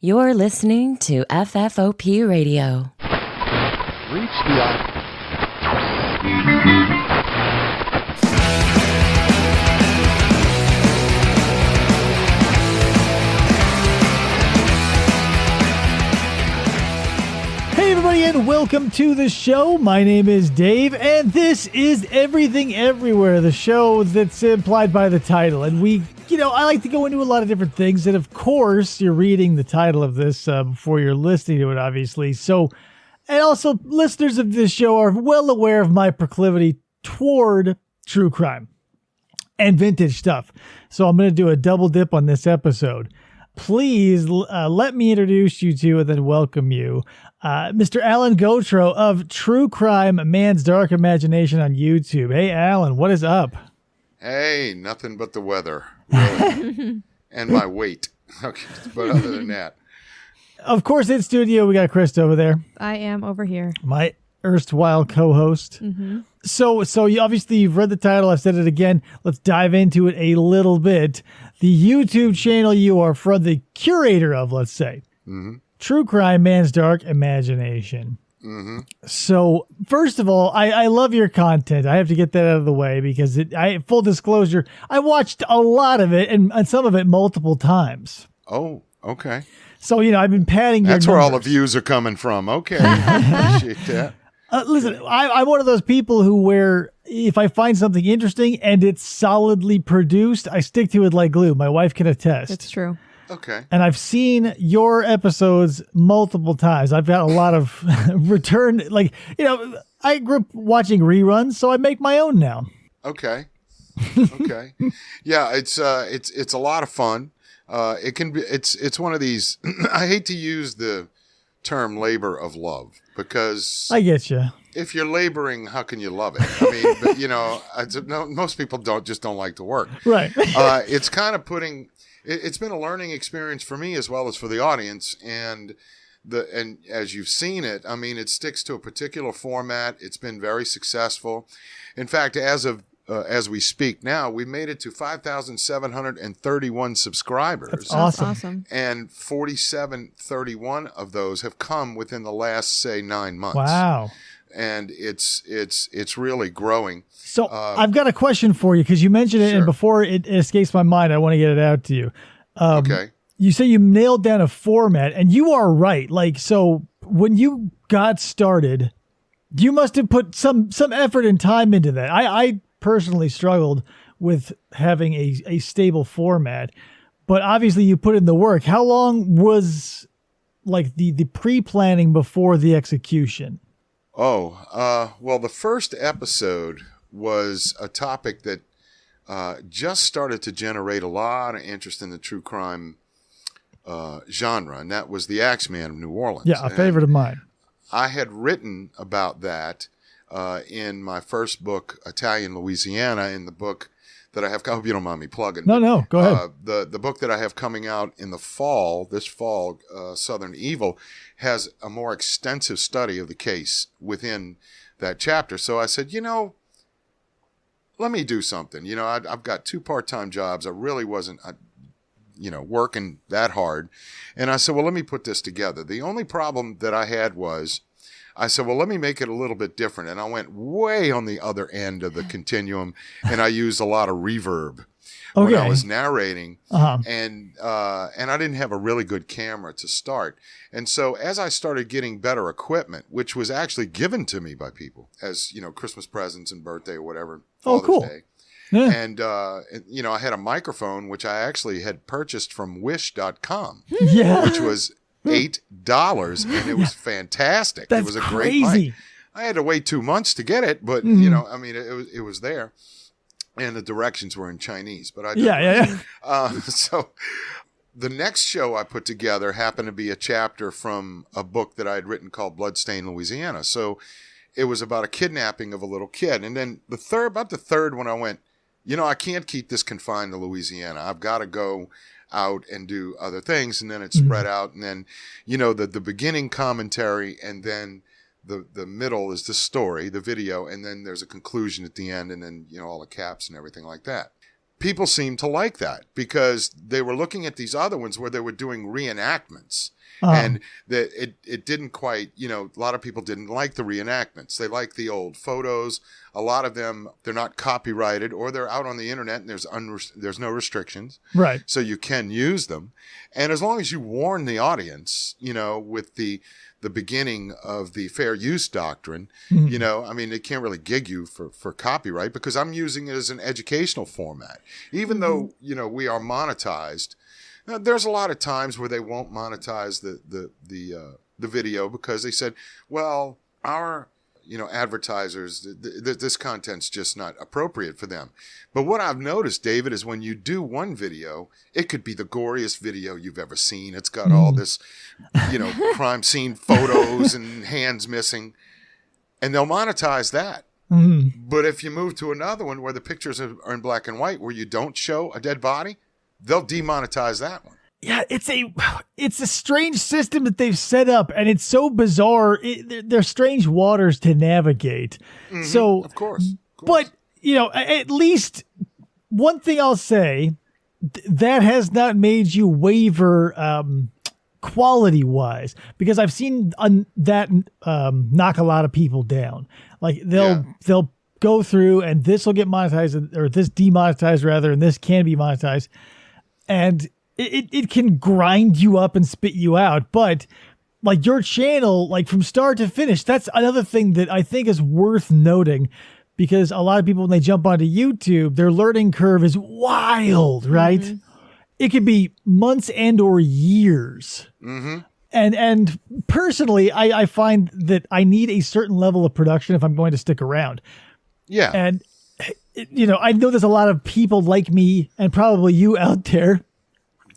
You're listening to FFOP Radio. Reach the Hey everybody, and welcome to the show. My name is Dave, and this is Everything Everywhere, the show that's implied by the title. And I like to go into a lot of different things, and of course, you're reading the title of this before you're listening to it, obviously. So, and also, listeners of this show are well aware of my proclivity toward true crime and vintage stuff. So I'm going to do a double dip on this episode. Please let me introduce you to and then welcome you, Mr. Alan Gauthreaux of True Crime, Man's Dark Imagination on YouTube. Hey, Alan, what is up? Hey, nothing but the weather, really. And my weight. Okay, but other than that. Of course, in studio, we got Chris over there. I am over here. My erstwhile co-host. Mm-hmm. So you've read the title. I've said it again. Let's dive into it a little bit. The YouTube channel you are from, the curator of, let's say, True Crime, Man's Dark Imagination. Mm-hmm. So, first of all, I love your content. I have to get that out of the way because full disclosure, I watched a lot of it and some of it multiple times. Oh, okay. So, I've been padding your That's numbers. where all the views are coming from. Okay. I appreciate that. Listen, I'm one of those people where if I find something interesting and it's solidly produced, I stick to it like glue. My wife can attest. It's true. Okay. And I've seen your episodes multiple times. I've got a lot of return, I grew up watching reruns, so I make my own now. Okay. Okay. Yeah, it's a lot of fun. It can be, it's one of these, I hate to use the term labor of love because I get you. If you're laboring, how can you love it? I mean, but most people don't like to work. Right. It's kind of it's been a learning experience for me as well as for the audience. And as you've seen it, I mean, it sticks to a particular format. It's been very successful. In fact, as we speak now, we made it to 5,731 subscribers. That's awesome. And 4,731 of those have come within the last, say, 9 months. Wow. And it's really growing. So I've got a question for you because you mentioned it, Sure. and before it escapes my mind, I want to get it out to you. Okay. You say you nailed down a format, and you are right. So when you got started, you must have put some effort and time into that. I personally struggled with having a stable format, but obviously you put in the work. How long was the pre-planning before the execution? Well, the first episode was a topic that just started to generate a lot of interest in the true crime genre, and that was the Axeman of New Orleans. Yeah, a favorite of mine. I had written about that in my first book, Italian Louisiana, in the book that I have. I hope you don't mind me plugging. No, go ahead. The book that I have coming out in this fall, Southern Evil, has a more extensive study of the case within that chapter. So I said, let me do something. I've got 2 part-time jobs. I really wasn't, working that hard. And I said, well, let me put this together. The only problem that I had was, I said, well, let me make it a little bit different. And I went way on the other end of the continuum, and I used a lot of reverb when I was narrating. Uh-huh. And I didn't have a really good camera to start. And so as I started getting better equipment, which was actually given to me by people as, Christmas presents and birthday or whatever, Father's Day. Yeah. And, I had a microphone, which I actually had purchased from wish.com, which was $8, and it was fantastic. That's it was a crazy. Great mic. I had to wait 2 months to get it, but it was there, and the directions were in Chinese. But I did. So the next show I put together happened to be a chapter from a book that I had written called Bloodstained Louisiana. So it was about a kidnapping of a little kid, and then about the third one, I went, I can't keep this confined to Louisiana. I've got to go out and do other things, and then it spread out, and then the beginning commentary, and then the middle is the story, the video, and then there's a conclusion at the end, and then all the caps and everything like that. people seem to like that because they were looking at these other ones where they were doing reenactments. And that it didn't quite, a lot of people didn't like the reenactments. They like the old photos. A lot of them, they're not copyrighted or they're out on the internet and there's no restrictions. Right. So you can use them. And as long as you warn the audience, with the beginning of the fair use doctrine, they can't really gig you for copyright because I'm using it as an educational format. Even though, we are monetized. Now, there's a lot of times where they won't monetize the video because they said, well, our advertisers, this content's just not appropriate for them. But what I've noticed, David, is when you do one video, it could be the goriest video you've ever seen. It's got all this, crime scene photos and hands missing, and they'll monetize that. But if you move to another one where the pictures are in black and white, where you don't show a dead body, they'll demonetize that one. Yeah, it's a strange system that they've set up, and it's so bizarre. They're strange waters to navigate. So, of course. But at least one thing I'll say that has not made you waver quality wise, because I've seen that knock a lot of people down. Like they'll go through, and this will get monetized, or this demonetized rather, and this can be monetized, and it can grind you up and spit you out. But like your channel, like from start to finish, that's another thing that I think is worth noting, because a lot of people, when they jump onto YouTube, their learning curve is wild, right? It could be months and or years. And personally, I find that I need a certain level of production if I'm going to stick around. Yeah. And I know there's a lot of people like me and probably you out there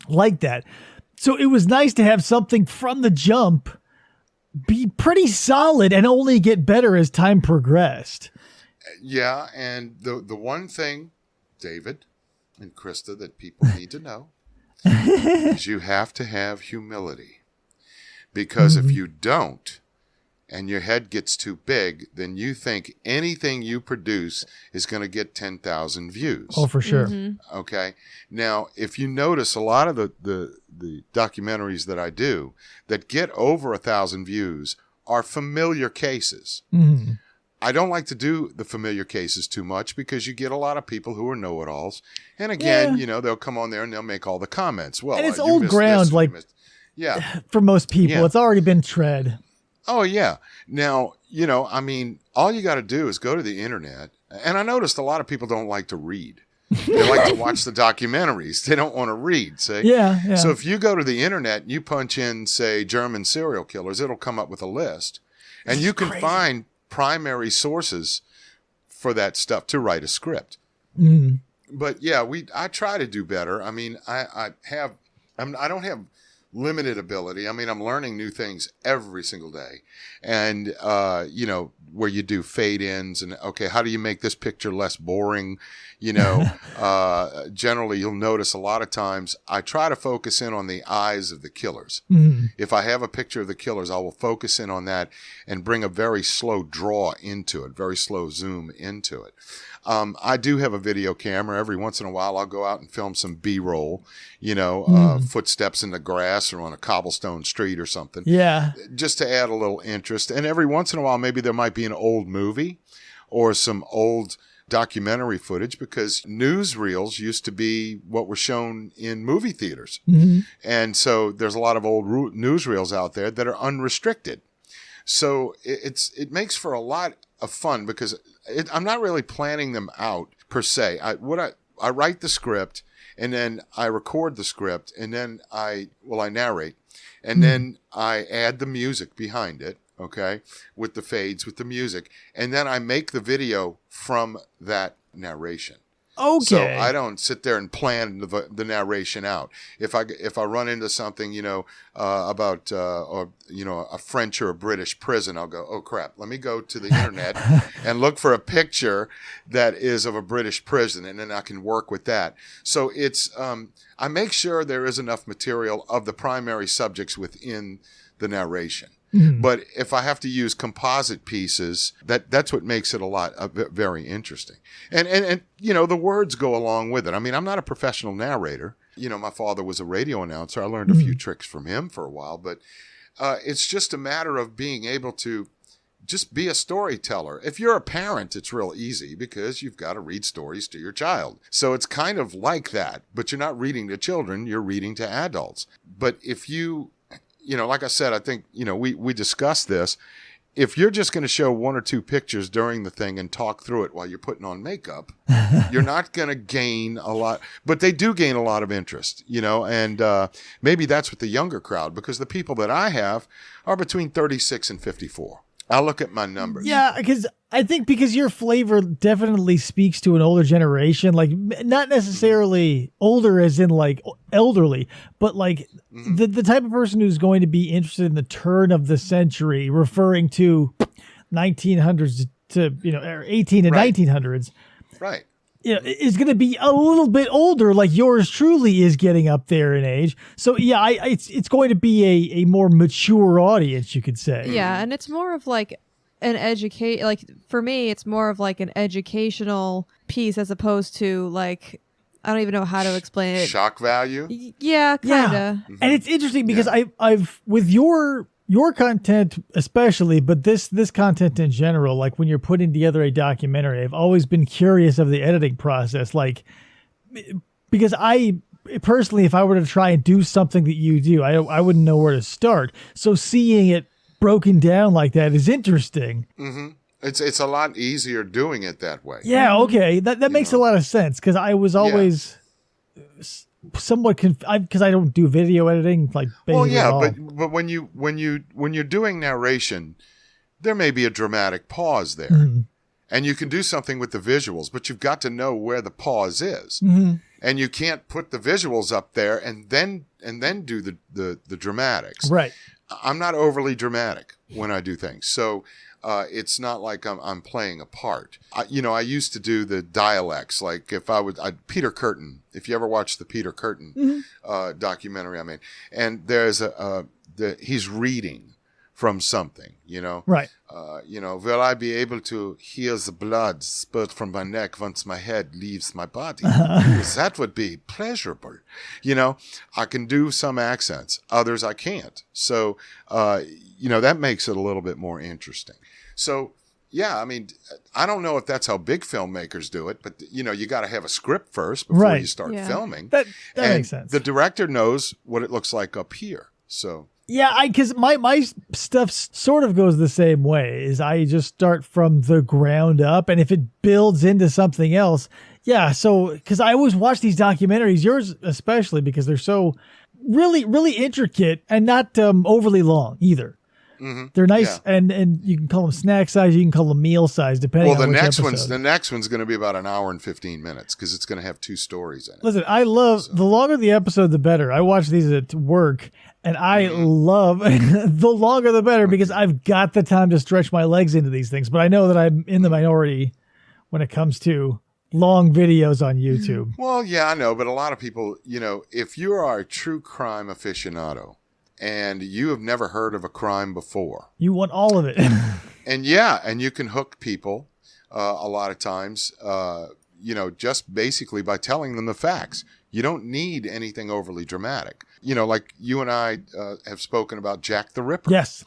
like that. So it was nice to have something from the jump be pretty solid and only get better as time progressed. Yeah, and the one thing, David and Krista, that people need to know is you have to have humility. Because if you don't, and your head gets too big, then you think anything you produce is going to get 10,000 views. Oh, for sure. Okay. Now, if you notice, a lot of the documentaries that I do that get over 1,000 views are familiar cases. I don't like to do the familiar cases too much because you get a lot of people who are know-it-alls. And again, they'll come on there and they'll make all the comments. Well, and it's old ground, for most people. It's already been tread. Oh, yeah. Now, all you got to do is go to the internet. And I noticed a lot of people don't like to read. They like to watch the documentaries. They don't want to read, see? Yeah. So if you go to the internet and you punch in, say, German serial killers, it'll come up with a list. And you can find primary sources for that stuff to write a script. But, yeah, I try to do better. I mean, I don't have limited ability. I mean, I'm learning new things every single day. And, where you do fade ins and, okay, how do you make this picture less boring? Generally, you'll notice a lot of times I try to focus in on the eyes of the killers. If I have a picture of the killers, I will focus in on that and bring a very slow draw into it, very slow zoom into it. I do have a video camera. Every once in a while, I'll go out and film some B-roll, footsteps in the grass or on a cobblestone street or something. Yeah. Just to add a little interest. And every once in a while, maybe there might be an old movie or some old documentary footage, because newsreels used to be what were shown in movie theaters. And so there's a lot of old newsreels out there that are unrestricted. So it makes for a lot of fun because I'm not really planning them out per se. I write the script and then I record the script and then I narrate and then I add the music behind it. Okay. With the fades, with the music. And then I make the video from that narration. Okay. So I don't sit there and plan the narration out. If I run into something, about a French or a British prison, I'll go, oh crap, let me go to the internet and look for a picture that is of a British prison, and then I can work with that. So it's I make sure there is enough material of the primary subjects within the narration. But if I have to use composite pieces, that's what makes it a lot very interesting. And the words go along with it. I mean, I'm not a professional narrator. My father was a radio announcer. I learned a few tricks from him for a while, but it's just a matter of being able to just be a storyteller. If you're a parent, it's real easy because you've got to read stories to your child. So it's kind of like that, but you're not reading to children, you're reading to adults. But if you like I said, I think, we discussed this. If you're just going to show one or two pictures during the thing and talk through it while you're putting on makeup, you're not going to gain a lot. But they do gain a lot of interest, and maybe that's with the younger crowd, because the people that I have are between 36 and 54. I'll look at my numbers. Yeah, because your flavor definitely speaks to an older generation, like not necessarily older as in like elderly, but like the type of person who's going to be interested in the turn of the century, referring to 1900s to, or 18 and 1900s. Right. Is going to be a little bit older, like yours truly is getting up there in age. So yeah, it's going to be a more mature audience, you could say. Yeah, and it's more of like an for me, it's more of like an educational piece as opposed to like, I don't even know how to explain it. Shock value? Yeah, kind of. And it's interesting because I've with your content especially, but this content in general, like when you're putting together a documentary, I've always been curious of the editing process, like because I personally, if I were to try and do something that you do, I wouldn't know where to start. So seeing it broken down like that is interesting. Mm-hmm. It's a lot easier doing it that way. Yeah, okay, that makes a lot of sense, because I was always somewhat because I don't do video editing, like basically at all. but when you're doing narration, there may be a dramatic pause there, and you can do something with the visuals, but you've got to know where the pause is, and you can't put the visuals up there and then do the dramatics. Right. I'm not overly dramatic when I do things, so it's not like I'm playing a part. I used to do the dialects, like if Peter Curtin. If you ever watched the Peter Curtin documentary I made, and there's he's reading from something, Right. Will I be able to hear the blood spurt from my neck once my head leaves my body? Because that would be pleasurable. I can do some accents, others I can't. So, that makes it a little bit more interesting. So, yeah, I mean, I don't know if that's how big filmmakers do it, but, you got to have a script first before you start filming. That makes sense. The director knows what it looks like up here. So... Yeah, because my stuff sort of goes the same way. Is I just start from the ground up, and if it builds into something else, yeah. So because I always watch these documentaries, yours especially, because they're so really really intricate and not overly long either. Mm-hmm. They're nice, and you can call them snack size, you can call them meal size, depending on which episode. The next one's going to be about an hour and 15 minutes because it's going to have 2 stories in it. Listen, the longer the episode, the better. I watch these at work, and I love the longer the better because I've got the time to stretch my legs into these things. But I know that I'm in the minority when it comes to long videos on YouTube. Well, yeah, I know, but a lot of people, if you are a true crime aficionado, and you have never heard of a crime before, you want all of it. and you can hook people a lot of times, just basically by telling them the facts. You don't need anything overly dramatic. Like you and I have spoken about Jack the Ripper. Yes.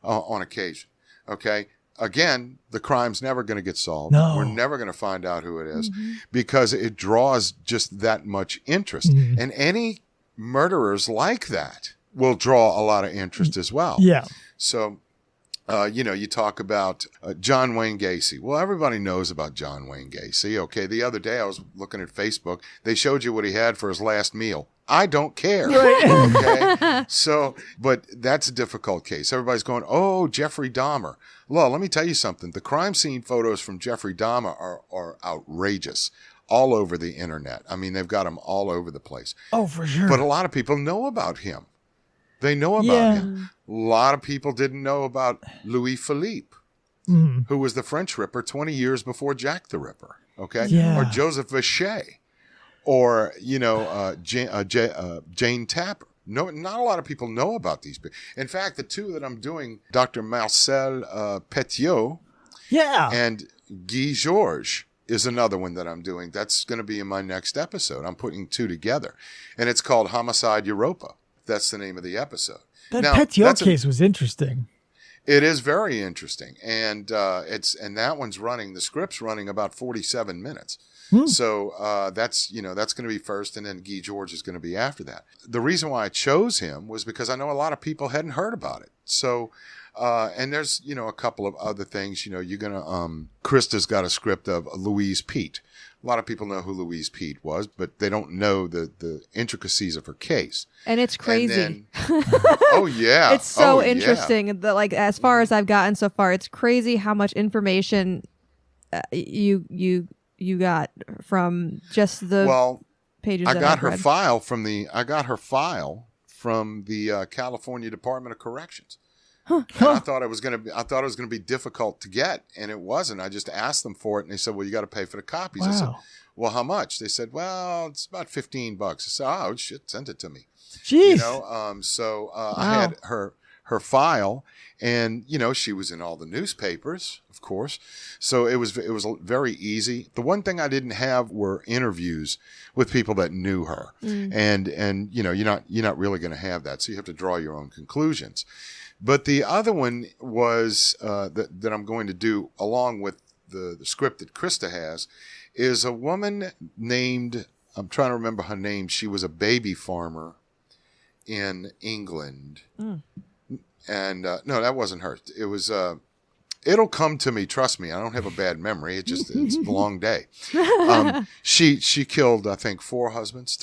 On occasion. Okay. Again, the crime's never going to get solved. No. We're never going to find out who it is because it draws just that much interest. And any murderers like that will draw a lot of interest as well. Yeah. So, you talk about John Wayne Gacy. Well, everybody knows about John Wayne Gacy. Okay. The other day I was looking at Facebook. They showed you what he had for his last meal. I don't care. Right. Okay. So, but that's a difficult case. Everybody's going, oh, Jeffrey Dahmer. Well, let me tell you something. The crime scene photos from Jeffrey Dahmer are outrageous. All over the internet. I mean, they've got them all over the place. Oh, for sure. But a lot of people know about him. They know about him. A lot of people didn't know about Louis Philippe, who was the French Ripper 20 years before Jack the Ripper. Okay. Yeah. Or Joseph Vacher. Or, Jane Tapper. No, not a lot of people know about these. In fact, the two that I'm doing, Dr. Marcel Petiot Yeah. and Guy Georges is another one that I'm doing. That's going to be in my next episode. I'm putting two together. And it's called Homicide Europa. That's the name of the episode. That Now, Petiot case was interesting. It is very interesting. And that one's running, the script's running about 47 minutes. So that's going to be first, and then Guy George is going to be after that. The reason why I chose him was because I know a lot of people hadn't heard about it. So, and there's, a couple of other things, you're going to, Krista's got a script of Louise Pete. A lot of people know who Louise Pete was, but they don't know the intricacies of her case. And it's crazy. And then, oh, yeah. It's so yeah. interesting. That, like, as far as I've gotten so far, it's crazy how much information you got from just the pages. I that got I've her read. file from the California Department of Corrections. And I thought it was going to be difficult to get, and it wasn't. I just asked them for it, and they said, "Well, you got to pay for the copies." I said, Wow. "Well, how much?" They said, "Well, it's about $15." I said, "Oh shit, send it to me." Jeez. I had her file, and she was in all the newspapers, of course. So it was very easy. The one thing I didn't have were interviews with people that knew her, and you're not really going to have that. So you have to draw your own conclusions. But the other one was that I'm going to do along with the script that Krista has is a woman named, I'm trying to remember her name. She was a baby farmer in England. And no, that wasn't her. It was, it'll come to me. Trust me. I don't have a bad memory. It's a long day. She killed, I think, four husbands,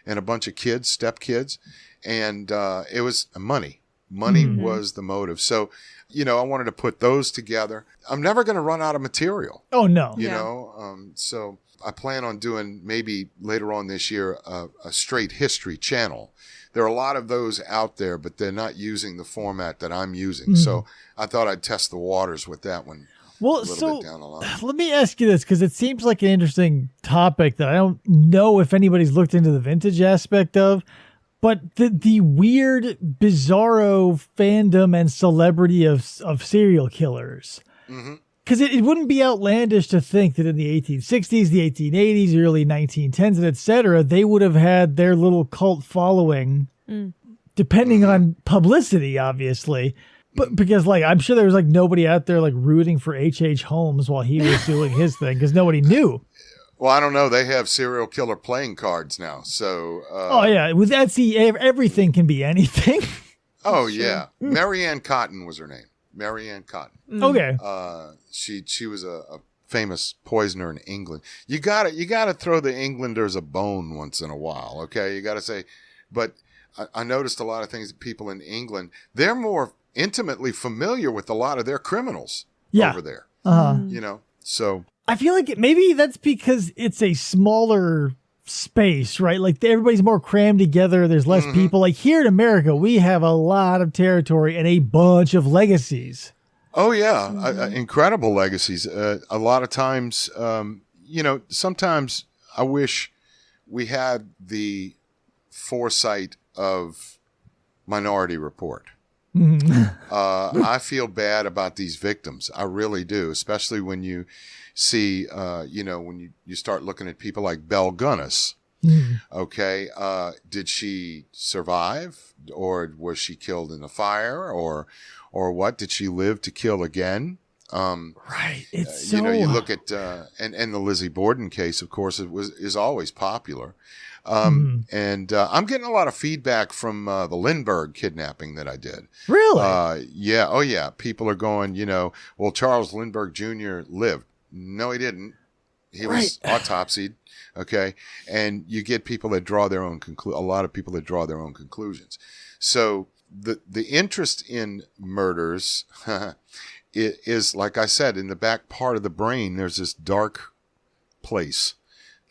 and a bunch of kids, stepkids. And it was money. Money was the motive. So, I wanted to put those together. I'm never going to run out of material. Oh, no. You know, so I plan on doing maybe later on this year a straight history channel. There are a lot of those out there, but they're not using the format that I'm using. So I thought I'd test the waters with that one. Well, a little bit down the line. Let me ask you this, because it seems like an interesting topic that I don't know if anybody's looked into the vintage aspect of. But the weird, bizarro fandom and celebrity of serial killers. Because it wouldn't be outlandish to think that in the 1860s, the 1880s, the early 1910s, and et cetera, they would have had their little cult following, depending on publicity, obviously. But because, I'm sure there was, nobody out there, rooting for H.H. Holmes while he was doing his thing, because nobody knew. Well, I don't know. They have serial killer playing cards now. So. Oh, yeah. With Etsy, everything can be anything. Oh, yeah. Mary Ann Cotton was her name. Mary Ann Cotton. Okay. She was a famous poisoner in England. You gotta throw the Englanders a bone once in a while. Okay. You gotta say, but I noticed a lot of things that people in England, they're more intimately familiar with a lot of their criminals over there. So. I feel like maybe that's because it's a smaller space, right? Everybody's more crammed together. There's less people. Here in America, we have a lot of territory and a bunch of legacies. Oh, yeah. Incredible legacies. A lot of times, sometimes I wish we had the foresight of Minority Report. I feel bad about these victims. I really do, especially when you see, when you start looking at people like Belle Gunness. Okay. Did she survive, or was she killed in a fire, or what? Did she live to kill again? Right. It's you look at, and the Lizzie Borden case, of course, is always popular. And I'm getting a lot of feedback from the Lindbergh kidnapping that I did. Really? Yeah. Oh, yeah. People are going, well, Charles Lindbergh Jr. lived. No, he didn't. He was autopsied. Okay. And you get people that draw their own a lot of people that draw their own conclusions. So the interest in murders is, like I said, in the back part of the brain, there's this dark place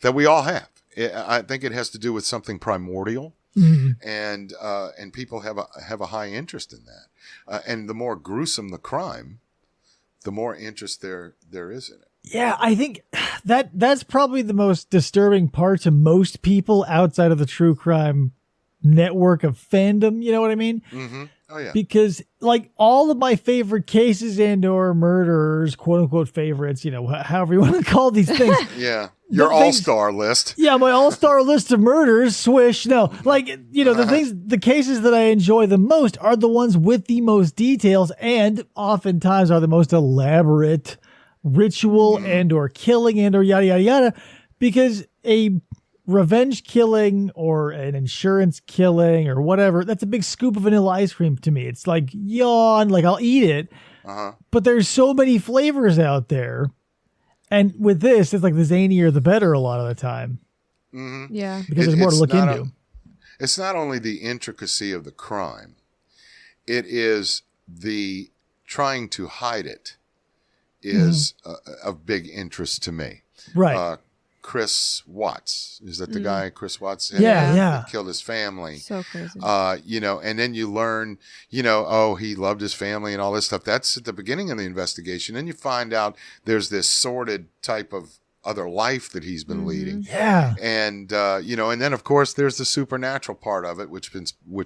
that we all have. I think it has to do with something primordial, and people have a high interest in that. And the more gruesome the crime, the more interest there is in it. Yeah, I think that's probably the most disturbing part to most people outside of the true crime network of fandom. You know what I mean? Mm-hmm. Oh yeah. Because like all of my favorite cases and or murderers, quote unquote favorites, however you want to call these things. Yeah. Your all-star list. Yeah, my all-star list of murders, swish. No, like, the cases that I enjoy the most are the ones with the most details and oftentimes are the most elaborate ritual and or killing and or yada, yada, yada. Because a revenge killing or an insurance killing or whatever, that's a big scoop of vanilla ice cream to me. It's like, yawn, like I'll eat it. But there's so many flavors out there. And with this, it's like the zanier the better a lot of the time. Mm-hmm. Yeah. Because there's more to look into. It's not only the intricacy of the crime, it is the trying to hide it is of big interest to me. Right. Chris Watts. Is that the guy, Chris Watts? Yeah. That killed his family. So crazy. And then you learn, he loved his family and all this stuff. That's at the beginning of the investigation. And you find out there's this sordid type of other life that he's been leading. Yeah. And, and then of course there's the supernatural part of it, which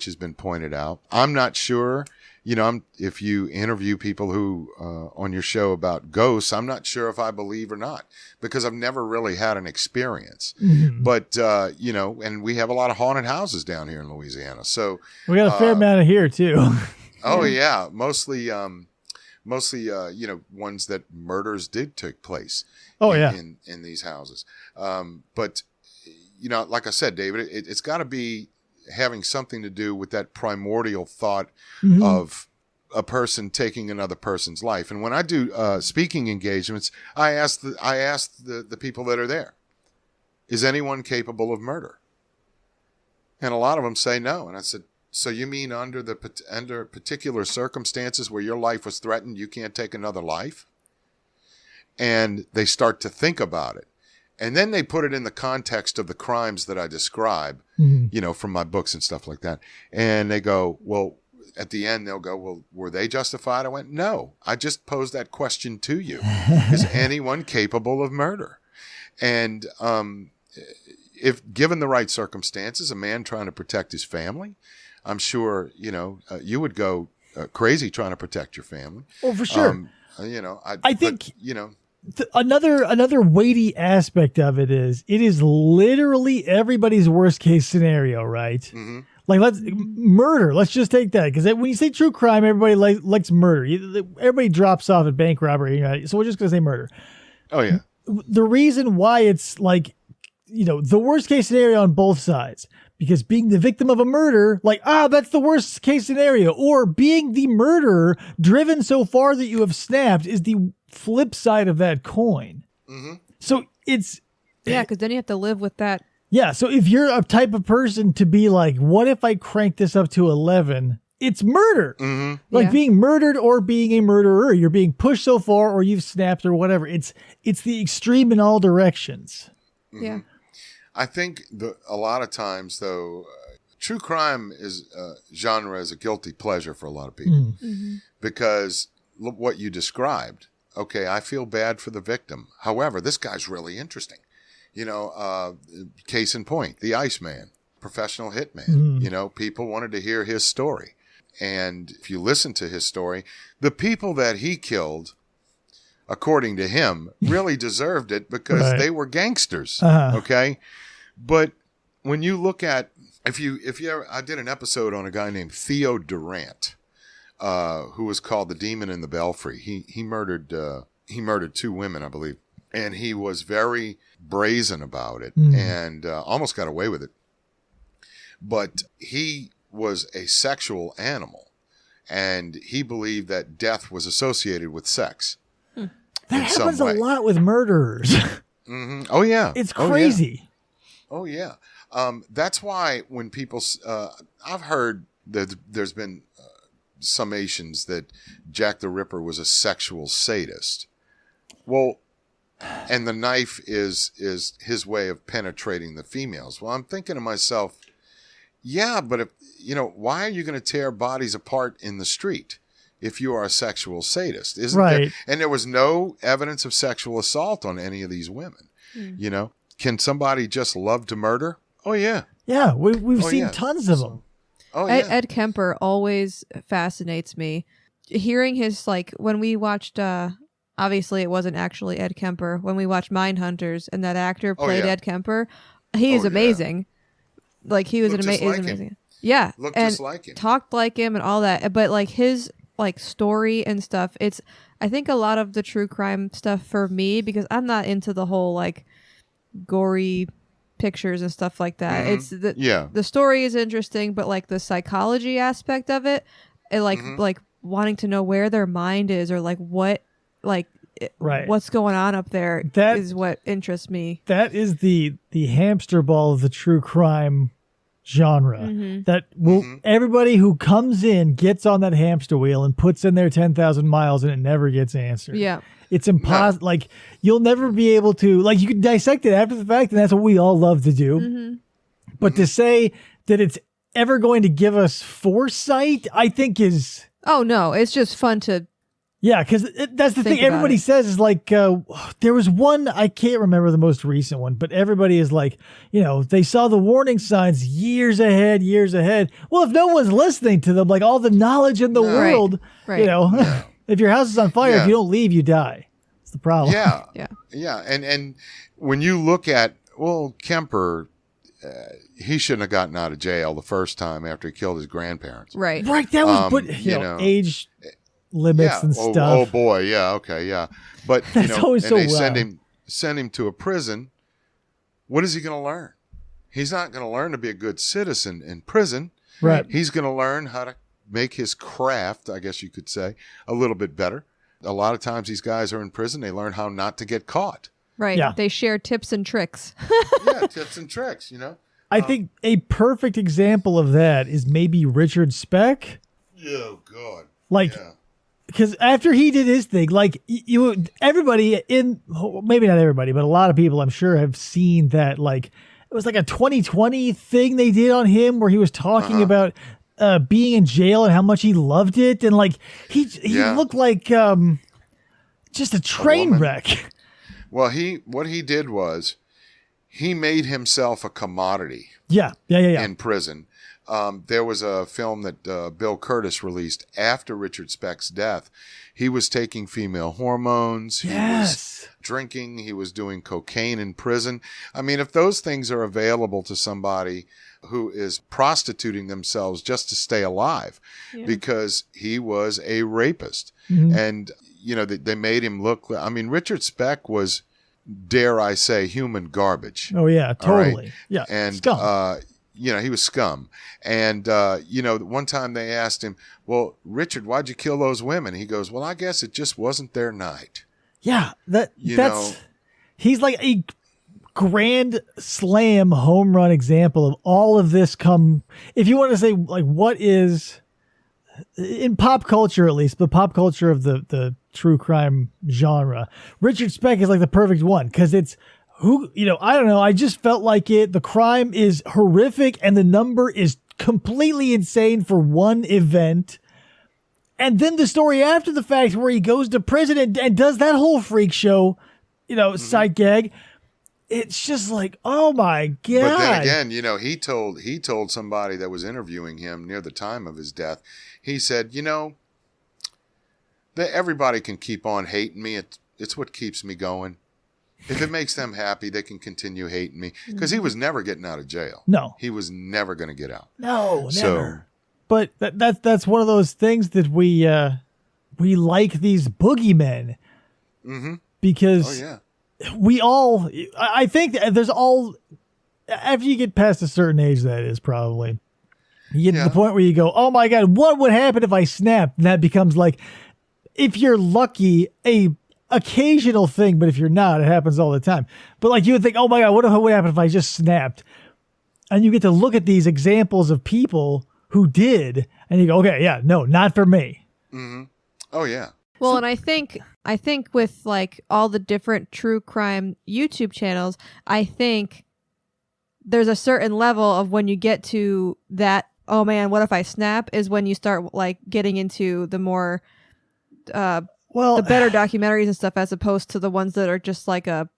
has been pointed out. I'm not sure. If you interview people who on your show about ghosts, I'm not sure if I believe or not because I've never really had an experience. Mm-hmm. But and we have a lot of haunted houses down here in Louisiana, so we got a fair amount of here too. Oh yeah, mostly ones that murders did take place. In these houses, but like I said, David, it's got to be having something to do with that primordial thought of a person taking another person's life. And when I do speaking engagements, I ask the people that are there, is anyone capable of murder? And a lot of them say no. And I said, so you mean under particular circumstances where your life was threatened, you can't take another life? And they start to think about it. And then they put it in the context of the crimes that I describe, from my books and stuff like that. And they go, well, at the end, they'll go, well, were they justified? I went, no, I just posed that question to you. Is anyone capable of murder? And if given the right circumstances, a man trying to protect his family, I'm sure, you would go crazy trying to protect your family. Oh, for sure. I think. Another weighty aspect of it is literally everybody's worst case scenario, right? Mm-hmm. Like murder. Let's just take that because when you say true crime, everybody likes murder. Everybody drops off at bank robbery, so we're just gonna say murder. Oh yeah. The reason why it's like, the worst case scenario on both sides. Because being the victim of a murder, that's the worst case scenario. Or being the murderer driven so far that you have snapped is the flip side of that coin. Mm-hmm. So it's... Yeah, because then you have to live with that. Yeah, so if you're a type of person to be like, what if I crank this up to 11? It's murder. Mm-hmm. Being murdered or being a murderer. You're being pushed so far or you've snapped or whatever. It's the extreme in all directions. Mm-hmm. Yeah. I think a lot of times, though, true crime genre is a guilty pleasure for a lot of people because look what you described. Okay, I feel bad for the victim. However, this guy's really interesting. Case in point, the Iceman, professional hitman. People wanted to hear his story. And if you listen to his story, the people that he killed, according to him, really deserved it because they were gangsters. Okay. But when you look at, if you ever, I did an episode on a guy named Theo Durant, who was called the Demon in the Belfry. He murdered 2 women, I believe. And he was very brazen about it and almost got away with it. But he was a sexual animal and he believed that death was associated with sex. That happens a lot with murderers. Mm-hmm. Oh, yeah. It's crazy. Oh, yeah. That's why when people, I've heard that there's been summations that Jack the Ripper was a sexual sadist. Well, and the knife is his way of penetrating the females. Well, I'm thinking to myself, yeah, but if, why are you going to tear bodies apart in the street? if you are a sexual sadist, isn't Right. there? And there was no evidence of sexual assault on any of these women. You know, can somebody just love to murder? Oh yeah. Yeah, we've Oh, seen yeah. tons of them. Oh yeah. Ed Kemper always fascinates me. Hearing his, like, when we watched, obviously it wasn't actually Ed Kemper, when we watched Mindhunters and that actor played yeah. Ed Kemper, he is Oh, yeah. amazing. Like, he was Looked just like him. amazing. Yeah. Looked and just like him. talked like him and all that. But like his like story and stuff, it's, I think a lot of the true crime stuff for me, because I'm not into the whole like gory pictures and stuff like that. It's the story is interesting, but like the psychology aspect of it, and like wanting to know where their mind is, or like what, like Right. what's going on up there, That is what interests me. That is the hamster ball of the true crime genre. That will everybody who comes in gets on that hamster wheel and puts in their 10,000 miles, and it never gets answered. Yeah. It's impossible. Like, you'll never be able to, like, you can dissect it after the fact, and that's what we all love to do. But to say that it's ever going to give us foresight, I think is... Oh, no. It's just fun to... Yeah, because that's the Think thing about everybody it. says is like, there was one, I can't remember the most recent one, but everybody is like, you know, they saw the warning signs years ahead. Well, if no one's listening to them, like all the knowledge in the world, Right. you know, if your house is on fire, if you don't leave, you die. It's the problem. Yeah. Yeah. Yeah. And when you look at, well, Kemper, he shouldn't have gotten out of jail the first time after he killed his grandparents. Right. Right, that was, but, you know, age limits and stuff. Oh boy. Yeah. Okay. Yeah. But, you That's know, always and so they well. send him to a prison. What is he going to learn? He's not going to learn to be a good citizen in prison. Right. He's going to learn how to make his craft, I guess you could say, a little bit better. A lot of times these guys are in prison. They learn how not to get caught. Right. Yeah. They share tips and tricks. Yeah, tips and tricks, you know. I think a perfect example of that is maybe Richard Speck. Oh, God. Like, Yeah. because after he did his thing, like everybody in, maybe not everybody, but a lot of people I'm sure have seen that, like, it was like a 2020 thing they did on him where he was talking about being in jail and how much he loved it. And like, he looked like just a train wreck. Well, what he did was he made himself a commodity Yeah. in prison. There was a film that Bill Curtis released after Richard Speck's death. He was taking female hormones. He was drinking. He was doing cocaine in prison. I mean, if those things are available to somebody who is prostituting themselves just to stay alive, because he was a rapist. And, you know, they made him look, I mean, Richard Speck was, dare I say, human garbage. Oh, yeah, totally. Right? Yeah. And, Scum. you know, he was scum. And, you know, one time they asked him, well, Richard, why'd you kill those women? He goes, well, I guess it just wasn't their night. Yeah. That's, know. he's like a grand slam home run example of all of this if you want to say, like, what is, in pop culture at least, the pop culture of the true crime genre, Richard Speck is like the perfect one, because it's, I don't know. I just felt like the crime is horrific and the number is completely insane for one event. And then the story after the fact where he goes to prison and does that whole freak show, sight gag. It's just like, oh my God. But then again, you know, he told somebody that was interviewing him near the time of his death, he said, you know, that everybody can keep on hating me. It's what keeps me going. If it makes them happy, they can continue hating me. Because he was never getting out of jail. No. He was never going to get out. No, So- never. But that's one of those things that we like these boogeymen. Because Oh, yeah. we all, I think that there's all, after you get past a certain age, that is probably, you get to the point where you go, oh my God, what would happen if I snapped? And that becomes like, if you're lucky, a occasional thing, but if you're not, it happens all the time. But like, you would think, oh my God, what would happen if I just snapped? And you get to look at these examples of people who did, and you go, okay, yeah, no, not for me. Oh, yeah. Well, and I think with like all the different true crime YouTube channels, I think there's a certain level of when you get to that oh man, what if I snap, is when you start like getting into the more the better documentaries and stuff, as opposed to the ones that are just like a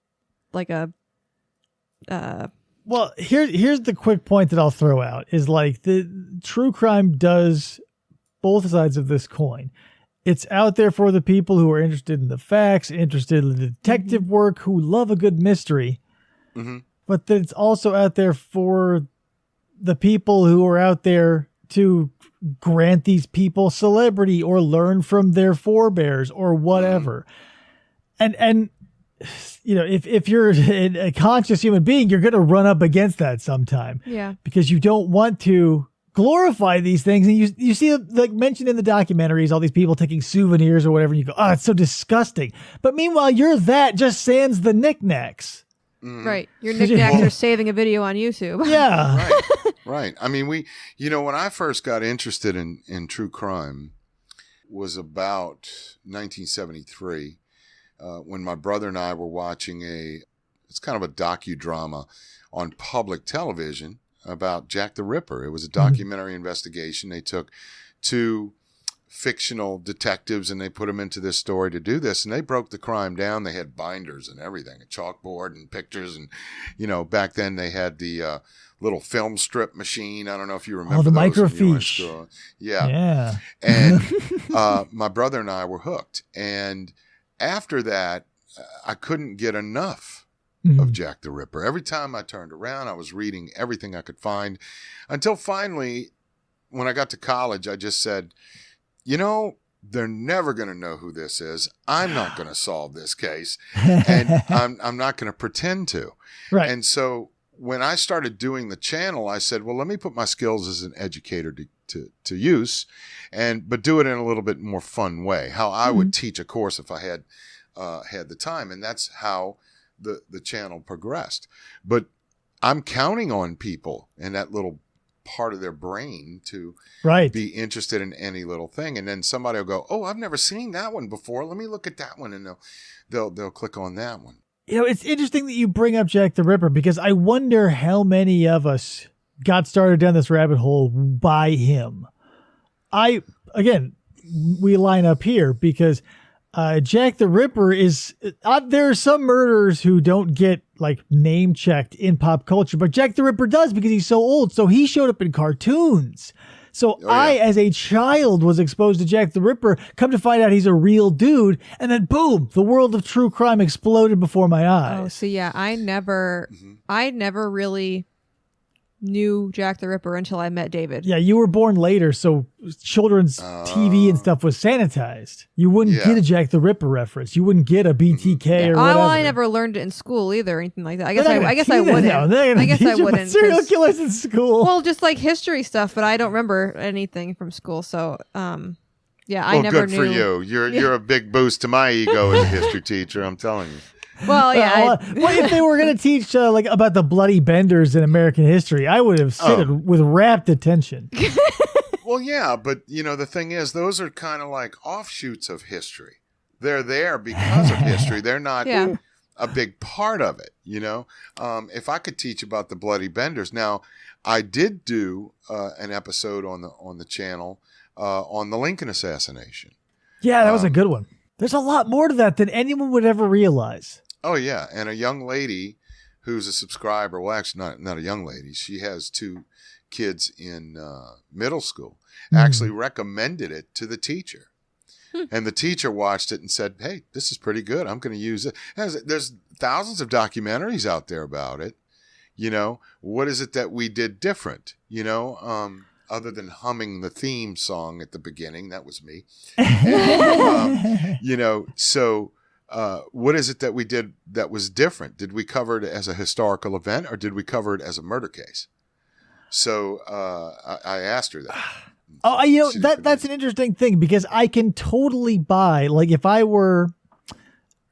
well, here's the quick point that I'll throw out is like the true crime does both sides of this coin. It's out there for the people who are interested in the facts, interested in the detective work, who love a good mystery. Mm-hmm. But then it's also out there for the people who are out there to grant these people celebrity or learn from their forebears or whatever. And you know, if you're a conscious human being, you're going to run up against that sometime. Yeah. Because you don't want to glorify these things. And you see, like mentioned in the documentaries, all these people taking souvenirs or whatever, and you go, oh, it's so disgusting. But meanwhile, you're that just sans the knickknacks. Right. Your knickknacks are saving a video on YouTube. Yeah. Right. I mean, when I first got interested in true crime was about 1973. When my brother and I were watching it's kind of a docudrama on public television about Jack the Ripper. It was a documentary investigation. They took two fictional detectives and they put them into this story to do this, and they broke the crime down. They had binders and everything, a chalkboard and pictures, and back then they had the little film strip machine. I don't know if you remember the those microfiche. Yeah. And my brother and I were hooked. And after that, I couldn't get enough of Jack the Ripper. Every time I turned around, I was reading everything I could find, until finally, when I got to college, I just said, they're never going to know who this is. I'm not going to solve this case, and I'm not going to pretend to. Right. And so when I started doing the channel, I said, well, let me put my skills as an educator to use, but do it in a little bit more fun way, how I would teach a course if I had the time. And that's how the channel progressed. But I'm counting on people in that little part of their brain to be interested in any little thing. And then somebody will go, oh, I've never seen that one before. Let me look at that one. And they'll click on that one. It's interesting that you bring up Jack the Ripper, because I wonder how many of us got started down this rabbit hole by him. We line up here because Jack the Ripper is, there are some murderers who don't get like name checked in pop culture, but Jack the Ripper does because he's so old. So he showed up in cartoons. So I, as a child, was exposed to Jack the Ripper, come to find out he's a real dude. And then boom, the world of true crime exploded before my eyes. Oh, so yeah, I never really knew Jack the Ripper until I met David. Yeah, you were born later, so children's TV and stuff was sanitized. You wouldn't get a Jack the Ripper reference. You wouldn't get a BTK or whatever. I never learned it in school either, or anything like that. I guess I wouldn't. I guess I wouldn't. Serial killers in school. Well, just like history stuff, but I don't remember anything from school. So, I never knew. Good for you. You're a big boost to my ego as a history teacher. I'm telling you. Well, yeah. What if they were going to teach about the bloody benders in American history? I would have sit with rapt attention. Well, yeah, but the thing is, those are kind of like offshoots of history. They're there because of history. They're not a big part of it. If I could teach about the bloody benders, now I did do an episode on the channel on the Lincoln assassination. Yeah, that was a good one. There's a lot more to that than anyone would ever realize. Oh, yeah. And a young lady who's a subscriber, well, actually not a young lady. She has two kids in middle school, actually recommended it to the teacher. And the teacher watched it and said, hey, this is pretty good. I'm going to use it. There's thousands of documentaries out there about it. What is it that we did different? Other than humming the theme song at the beginning, that was me. And, so what is it that we did that was different? Did we cover it as a historical event, or did we cover it as a murder case? So I asked her that. That's an interesting thing, because I can totally buy, like, if I were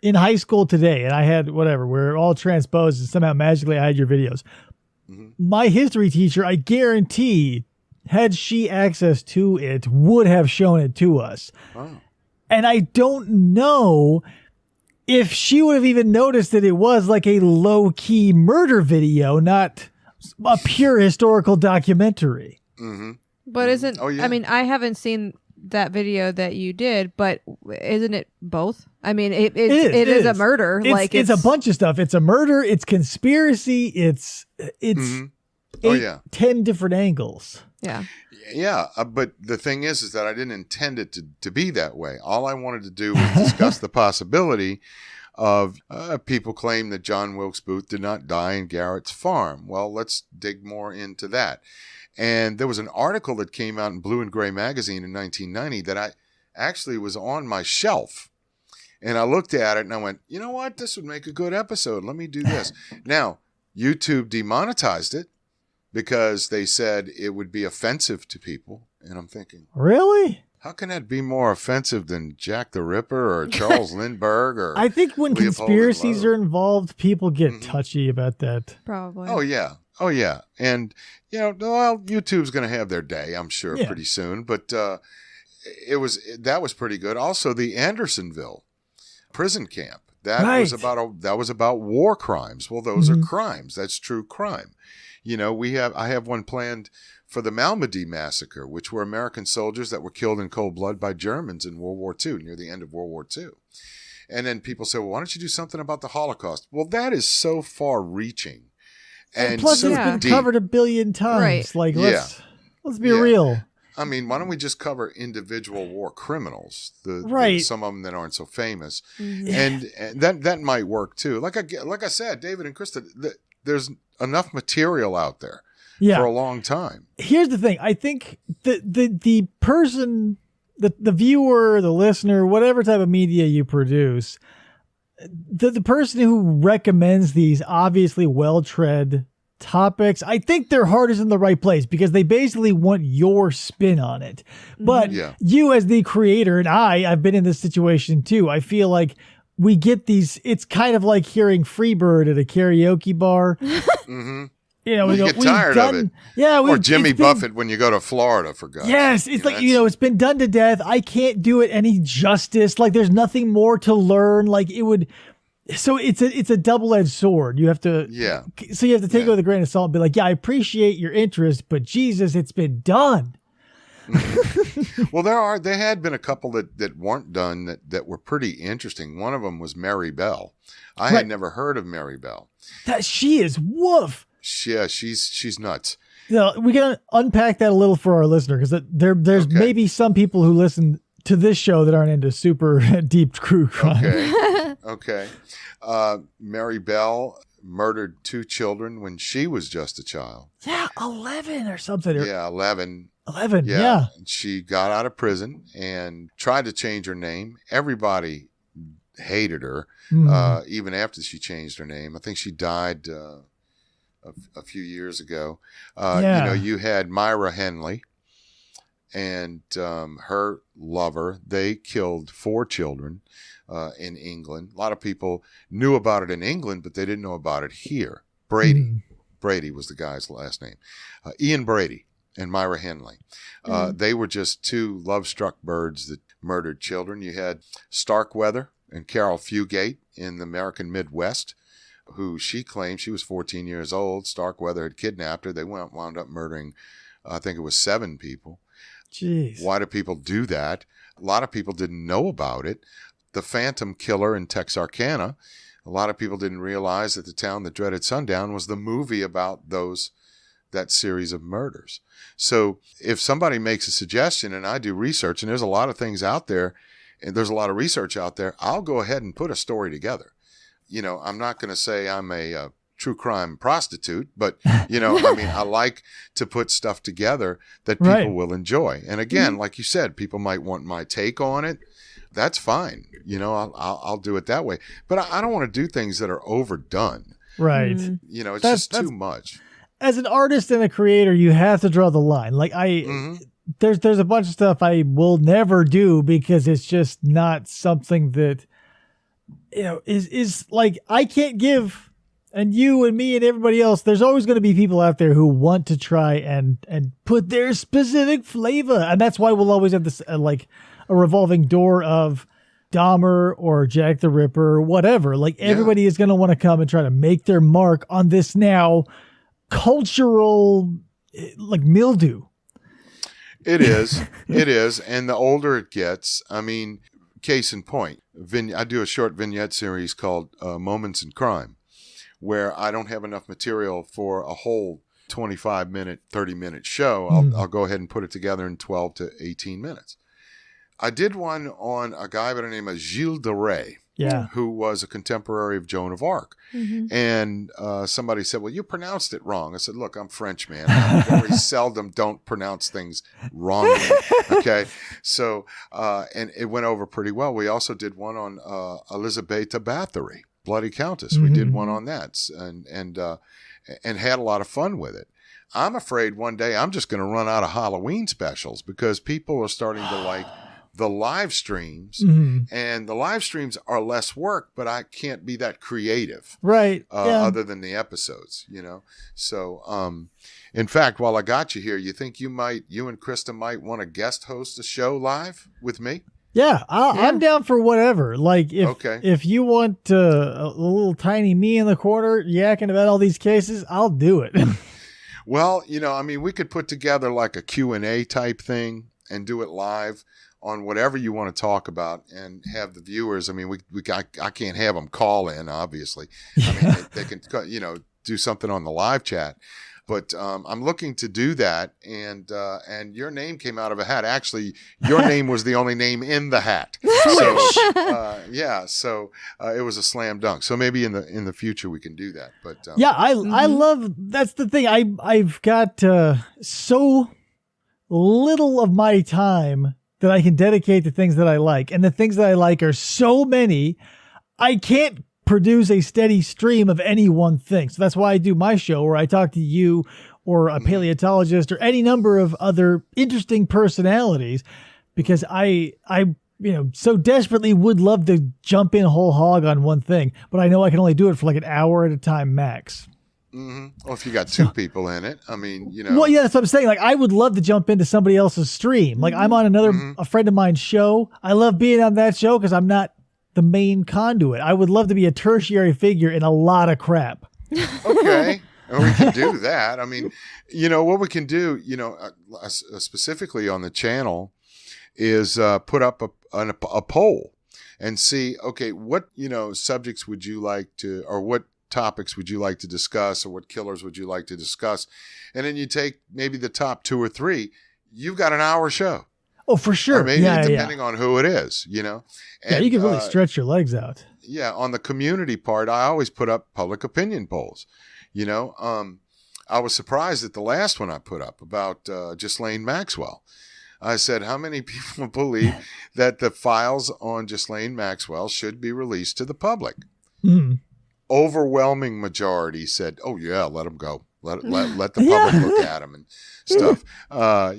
in high school today and I had whatever, we're all transposed and somehow magically I had your videos. My history teacher, I guarantee, had she access to it, would have shown it to us. Oh. And I don't know if she would have even noticed that it was like a low-key murder video, not a pure historical documentary. But isn't? Oh, yeah. I mean, I haven't seen that video that you did, but isn't it both? I mean, it is a murder. It's a bunch of stuff. It's a murder. It's conspiracy. It's 10 different angles. Yeah. Yeah, but the thing is that I didn't intend it to be that way. All I wanted to do was discuss the possibility of people claim that John Wilkes Booth did not die in Garrett's farm. Well, let's dig more into that. And there was an article that came out in Blue and Gray magazine in 1990 that I actually was on my shelf. And I looked at it and I went, you know what? This would make a good episode. Let me do this. Now, YouTube demonetized it because they said it would be offensive to people. And I'm thinking, really? How can that be more offensive than Jack the Ripper or Charles Lindbergh? Or I think when Leopold conspiracies are involved, people get touchy about that. Probably. Oh, yeah. And, well, YouTube's going to have their day, I'm sure, pretty soon. But that was pretty good. Also, the Andersonville prison camp. That was about war crimes. Well, those are crimes. That's true crime. I have one planned for the Malmedy massacre, which were American soldiers that were killed in cold blood by Germans in World War II, near the end of World War II. And then people say, well, why don't you do something about the Holocaust? Well, that is so far reaching. And plus, so it's been deep. covered a billion times. Right. Let's be real. I mean, why don't we just cover individual war criminals? Some of them that aren't so famous, and that might work too. Like I said, David and Krista, there's enough material out there for a long time. Here's the thing: I think the person, the viewer, the listener, whatever type of media you produce, the person who recommends these obviously well-tread topics, I think their heart is in the right place because they basically want your spin on it. But you as the creator, and I've been in this situation too. I feel like we get these, it's kind of like hearing Freebird at a karaoke bar. We get tired of it. Yeah. Or Jimmy Buffett when you go to Florida, for God's sake. Yes. It's it's been done to death. I can't do it any justice. Like there's nothing more to learn. Like it would. So it's a double-edged sword. You have to, So you have to take it with a grain of salt and be like, I appreciate your interest, but Jesus, it's been done. Well, there had been a couple that weren't done that were pretty interesting. One of them was Mary Bell. I had never heard of Mary Bell. She is woof. Yeah, she's nuts. We can unpack that a little for our listener because there's maybe some people who listen to this show that aren't into super deep true crime. Okay. Mary Bell murdered 2 children when she was just a child. Yeah, 11 or something. Yeah, 11. 11, yeah. She got out of prison and tried to change her name. Everybody hated her, even after she changed her name. I think she died a few years ago. You had Myra Henley and her lover. They killed 4 children in England. A lot of people knew about it in England, but they didn't know about it here. Brady was the guy's last name. Ian Brady and Myra Henley. They were just 2 love-struck birds that murdered children. You had Starkweather and Carol Fugate in the American Midwest, who she claimed she was 14 years old. Starkweather had kidnapped her. They wound up murdering, I think it was 7 people. Jeez. Why do people do that? A lot of people didn't know about it. The Phantom Killer in Texarkana, a lot of people didn't realize that The Town That Dreaded Sundown was the movie about that series of murders. So if somebody makes a suggestion and I do research, and there's a lot of things out there, and there's a lot of research out there, I'll go ahead and put a story together. I'm not going to say I'm a true crime prostitute, but, I like to put stuff together that people will enjoy. And again, like you said, people might want my take on it. That's fine. I'll do it that way. But I don't want to do things that are overdone. Right. It's just too much. As an artist and a creator, you have to draw the line. Like there's a bunch of stuff I will never do because it's just not something that, is like, I can't give, and you and me and everybody else, there's always going to be people out there who want to try and put their specific flavor. And that's why we'll always have this, a revolving door of Dahmer or Jack the Ripper or whatever. Like everybody is going to want to come and try to make their mark on this now cultural mildew. It is. It is. And the older it gets, I mean, case in point, I do a short vignette series called Moments in Crime, where I don't have enough material for a whole 25-minute, 30-minute show. I'll go ahead and put it together in 12 to 18 minutes. I did one on a guy by the name of Gilles de Rais. Yeah. Who was a contemporary of Joan of Arc. Mm-hmm. And somebody said, well, you pronounced it wrong. I said, look, I'm French, man. I very seldom don't pronounce things wrongly. Okay. So, and it went over pretty well. We also did one on Elizabetha Bathory, Bloody Countess. We did one on that and had a lot of fun with it. I'm afraid one day I'm just going to run out of Halloween specials because people are starting to like the live streams, and the live streams are less work, but I can't be that creative, right? Other than the episodes, you know. So, in fact, while I got you here, you think you and Krista might want to guest host a show live with me? Yeah, I'm down for whatever. Like, if you want a little tiny me in the corner yakking about all these cases, I'll do it. Well, you know, I mean, we could put together like a Q&A type thing and do it live on whatever you want to talk about and have the viewers. I mean, I can't have them call in, obviously. I mean, they can, you know, do something on the live chat. But I'm looking to do that, and your name came out of a hat. Actually, your name was the only name in the hat. So it was a slam dunk. So maybe in the future we can do that. But I love. That's the thing. I've got so little of my time that I can dedicate to things that I like, and the things that I like are so many. I can't produce a steady stream of any one thing. So that's why I do my show where I talk to you or a paleontologist or any number of other interesting personalities, because I so desperately would love to jump in whole hog on one thing, but I know I can only do it for like an hour at a time max. Well, if you got two people in it, I mean, you know. Well, yeah, that's what I'm saying. Like, I would love to jump into somebody else's stream. Like, I'm on a friend of mine's show. I love being on that show because I'm not the main conduit. I would love to be a tertiary figure in a lot of crap. Okay. And we can do that. I mean, you know, what we can do, you know, specifically on the channel is put up a poll and see, okay, what, you know, subjects would you like to, or what topics would you like to discuss, or what killers would you like to discuss? And then you take maybe the top 2 or 3, you've got an hour show. Oh, for sure. Or maybe depending on who it is, you know. And, you can really stretch your legs out. Yeah, on the community part, I always put up public opinion polls. You know, I was surprised at the last one I put up about Ghislaine Maxwell. I said, how many people believe that the files on Ghislaine Maxwell should be released to the public? Overwhelming majority said, oh, yeah, let them go. Let the public look at them and stuff.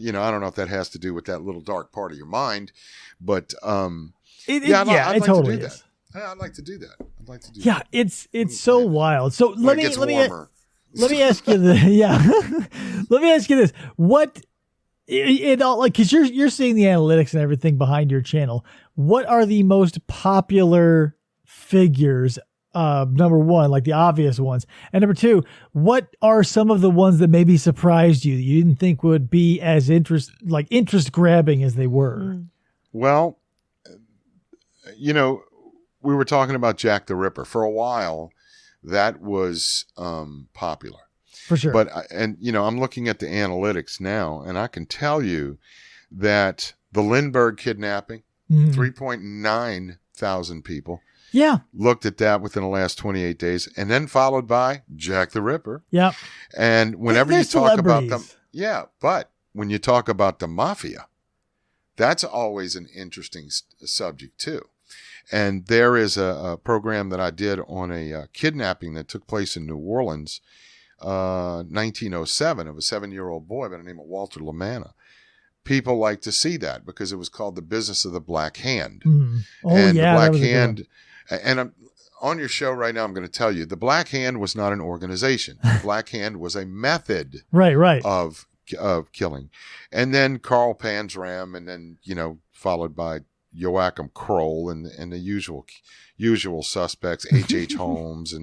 You know, I don't know if that has to do with that little dark part of your mind, but I'd totally like to do is. that. I'd like to do that. Yeah, it's so wild. So let me ask you let me ask you this. What it all, like, because you're seeing the analytics and everything behind your channel. What are the most popular figures? Number one, like the obvious ones. And number 2, what are some of the ones that maybe surprised you that you didn't think would be as interest grabbing as they were? Well, you know, we were talking about Jack the Ripper for a while. That was popular. For sure. But, you know, I'm looking at the analytics now, and I can tell you that the Lindbergh kidnapping, 3.9 thousand people. Yeah. Looked at that within the last 28 days, and then followed by Jack the Ripper. Yeah. And whenever you talk about them, but when you talk about the mafia, that's always an interesting subject too. And there is a program that I did on a kidnapping that took place in New Orleans, 1907, of a 7-year-old boy by the name of Walter Lamanna. People like to see that because it was called The Business of the Black Hand. Oh, and yeah, the Black Hand. And I'm on your show right now, I'm going to tell you, the Black Hand was not an organization. The Black Hand was a method of killing. And then Carl Panzram, and then, you know, followed by Joachim Kroll and the usual suspects, H.H. Holmes.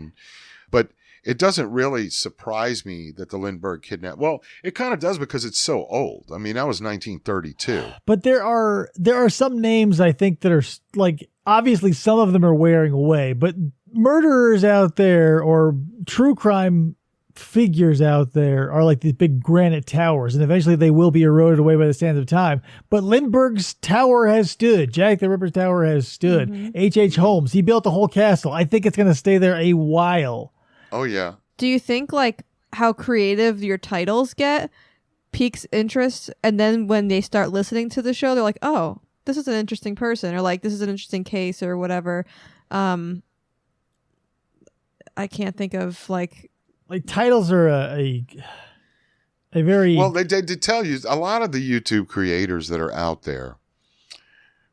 But it doesn't really surprise me that the Lindbergh kidnapping. Well, it kind of does because it's so old. I mean, that was 1932. But there are some names I think that are like, obviously some of them are wearing away, but murderers out there or true crime figures out there are like these big granite towers, and eventually they will be eroded away by the sands of time. But Lindbergh's tower has stood. Jack the Ripper's tower has stood. H.H. Holmes, he built the whole castle. I think it's going to stay there a while. Oh, yeah. Do you think like how creative your titles get piques interest, and then when they start listening to the show, they're like, oh, this is an interesting person, or like this is an interesting case, or whatever. I can't think of like titles are a very well. They tell you a lot of the YouTube creators that are out there.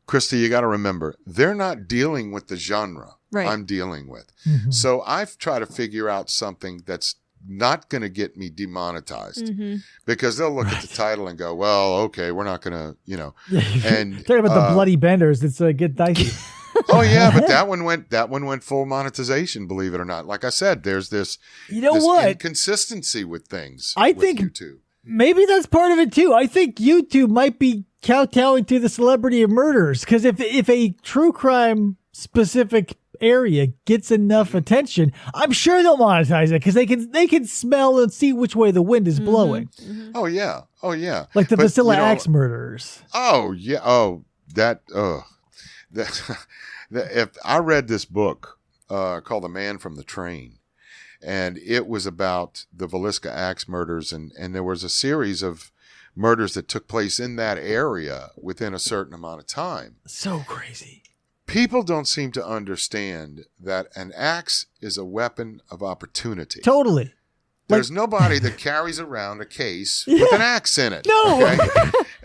Krista, you got to remember they're not dealing with the genre I'm dealing with. So I've tried to figure out something that's not going to get me demonetized because they'll look at the title and go, well, okay, we're not going to, and talking about the bloody benders. It's get dicey. Oh yeah, but that one went full monetization, believe it or not. Like I said, there's this inconsistency with things. I think YouTube. Maybe that's part of it too. I think YouTube might be kowtowing to the celebrity of murders, because if a true crime specific area gets enough attention, I'm sure they'll monetize it because they can smell and see which way the wind is blowing. Oh yeah, like the Vasilla Axe murderers. Oh yeah, if I read this book called The Man from the Train, and it was about the Villisca Axe murders, and there was a series of murders that took place in that area within a certain amount of time. So crazy. People don't seem to understand that an axe is a weapon of opportunity. Totally. There's nobody that carries around a case with an axe in it. No. Okay?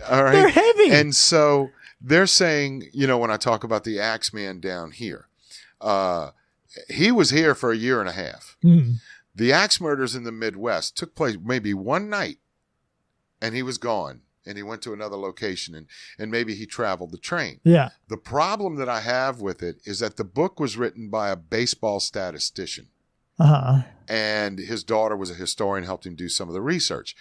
All right. They're heavy. And so they're saying, when I talk about the axe man down here, he was here for a year and a half. The axe murders in the Midwest took place maybe one night, and he was gone, and he went to another location, and maybe he traveled the train. Yeah. The problem that I have with it is that the book was written by a baseball statistician. And his daughter was a historian, helped him do some of the research.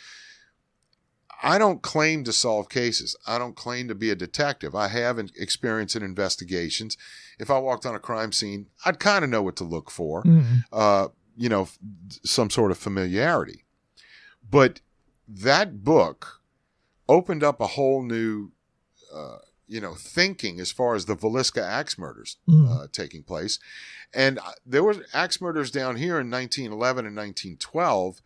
I don't claim to solve cases. I don't claim to be a detective. I have experience in investigations. If I walked on a crime scene, I'd kind of know what to look for, some sort of familiarity. But that book opened up a whole new, thinking as far as the Villisca Axe murders taking place. And there were axe murders down here in 1911 and 1912,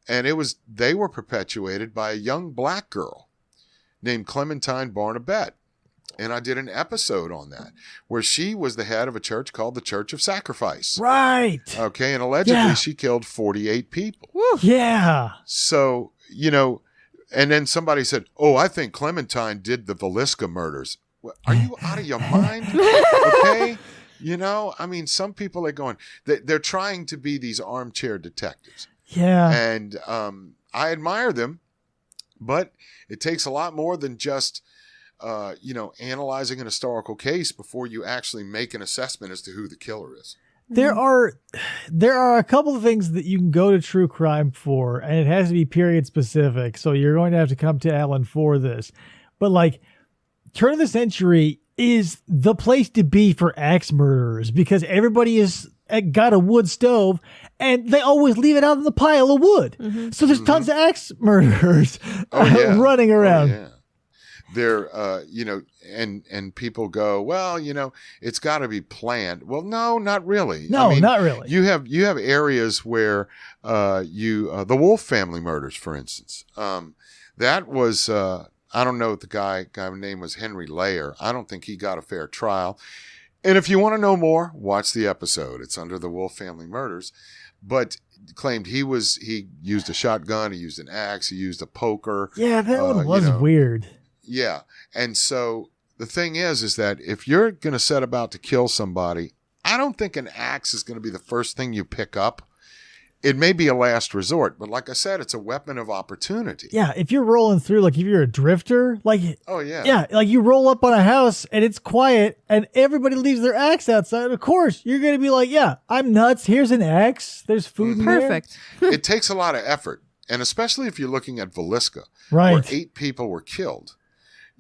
and they were perpetuated by a young black girl named Clementine Barnabette. And I did an episode on that where she was the head of a church called the Church of Sacrifice. Right. Okay. And allegedly she killed 48 people. Woo. Yeah. So, and then somebody said, oh, I think Clementine did the Villisca murders. Well, are you out of your mind? Okay. Some people are going, they're trying to be these armchair detectives. Yeah. And I admire them, but it takes a lot more than just, analyzing an historical case before you actually make an assessment as to who the killer is. There are a couple of things that you can go to true crime for, and it has to be period specific. So you're going to have to come to Alan for this. But like, turn of the century is the place to be for axe murderers because everybody is got a wood stove and they always leave it out in the pile of wood. So there's tons of axe murderers running around. Oh, yeah. They're, and people go, well, it's got to be planned. Well, no, not really. No, not really. You have areas where the Wolf family murders, for instance. That was I don't know if the guy's name was Henry Layer. I don't think he got a fair trial. And if you want to know more, watch the episode. It's under the Wolf family murders. But claimed he used a shotgun, he used an axe, he used a poker. Yeah, that one was weird. Yeah. And so the thing is that if you're going to set about to kill somebody, I don't think an axe is going to be the first thing you pick up. it may be a last resort, but like I said, it's a weapon of opportunity. Yeah, if you're rolling through, like if you're a drifter, like Oh, yeah. yeah, like you roll up on a house and it's quiet and everybody leaves their axe outside. Of course, you're gonna be like, yeah, I'm nuts. Here's an axe. There's food in there. Perfect. It takes a lot of effort, and especially if you're looking at Villisca, Right. where 8 people were killed.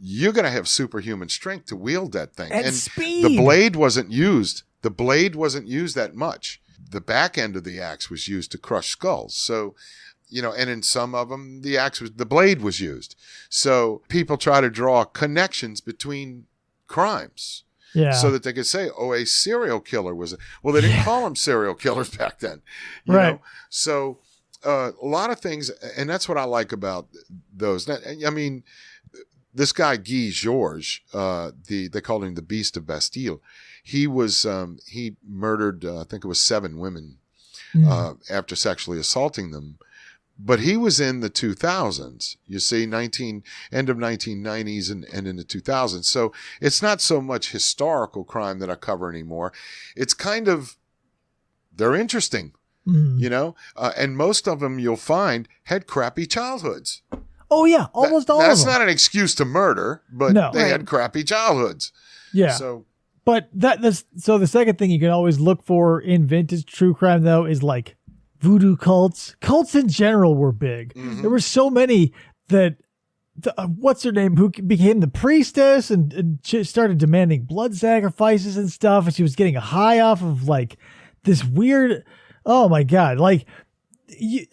You're going to have superhuman strength to wield that thing. And speed. The blade wasn't used. The blade wasn't used that much. The back end of the axe was used to crush skulls. So, and in some of them, the blade was used. So people try to draw connections between crimes. Yeah. So that they could say, oh, a serial killer was. Well, they didn't call them serial killers back then. You Right. know? So a lot of things, and that's what I like about those. I mean, this guy Guy Georges, they called him the Beast of Bastille. He murdered, I think it was 7 women after sexually assaulting them. But he was in the 2000s, you see, end of 1990s and in the 2000s. So it's not so much historical crime that I cover anymore. It's kind of, they're interesting, and most of them you'll find had crappy childhoods. Oh yeah, almost all of them. That's not an excuse to murder, but they had crappy childhoods. Yeah. So, but so the second thing you can always look for in vintage true crime though is like voodoo cults. Cults in general were big. Mm-hmm. There were so many that what's her name, who became the priestess and she started demanding blood sacrifices and stuff, and she was getting a high off of like this weird. Oh my god! Like you're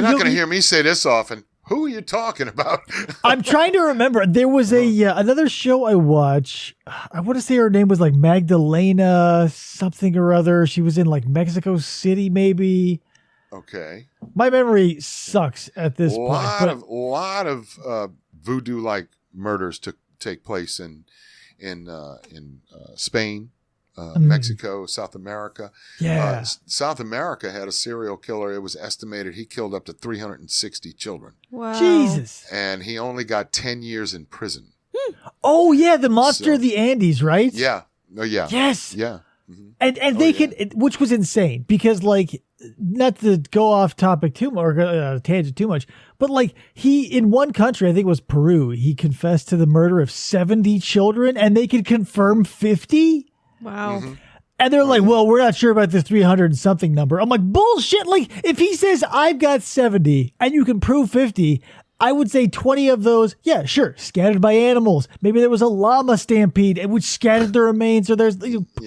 not going to hear me say this often. Who are you talking about? I'm trying to remember. There was another show I watched. I want to say her name was like Magdalena something or other. She was in like Mexico City, maybe. Okay. My memory sucks at this point. A lot of voodoo-like murders take place in Spain. Mexico, South America. Yeah. South America had a serial killer. It was estimated he killed up to 360 children. Wow. Jesus. And he only got 10 years in prison. Oh, yeah. The monster of the Andes, right? Yeah. Oh, yeah. Yes. Yeah. Mm-hmm. And they could, which was insane because, like, not to go off topic too much or tangent too much, but like he, in one country, I think it was Peru, he confessed to the murder of 70 children and they could confirm 50. Wow. Mm-hmm. And they're like, well, we're not sure about this 300 and something number. I'm like, bullshit. Like, if he says I've got 70 and you can prove 50, I would say 20 of those, yeah, sure, scattered by animals. Maybe there was a llama stampede which scattered the remains, or there's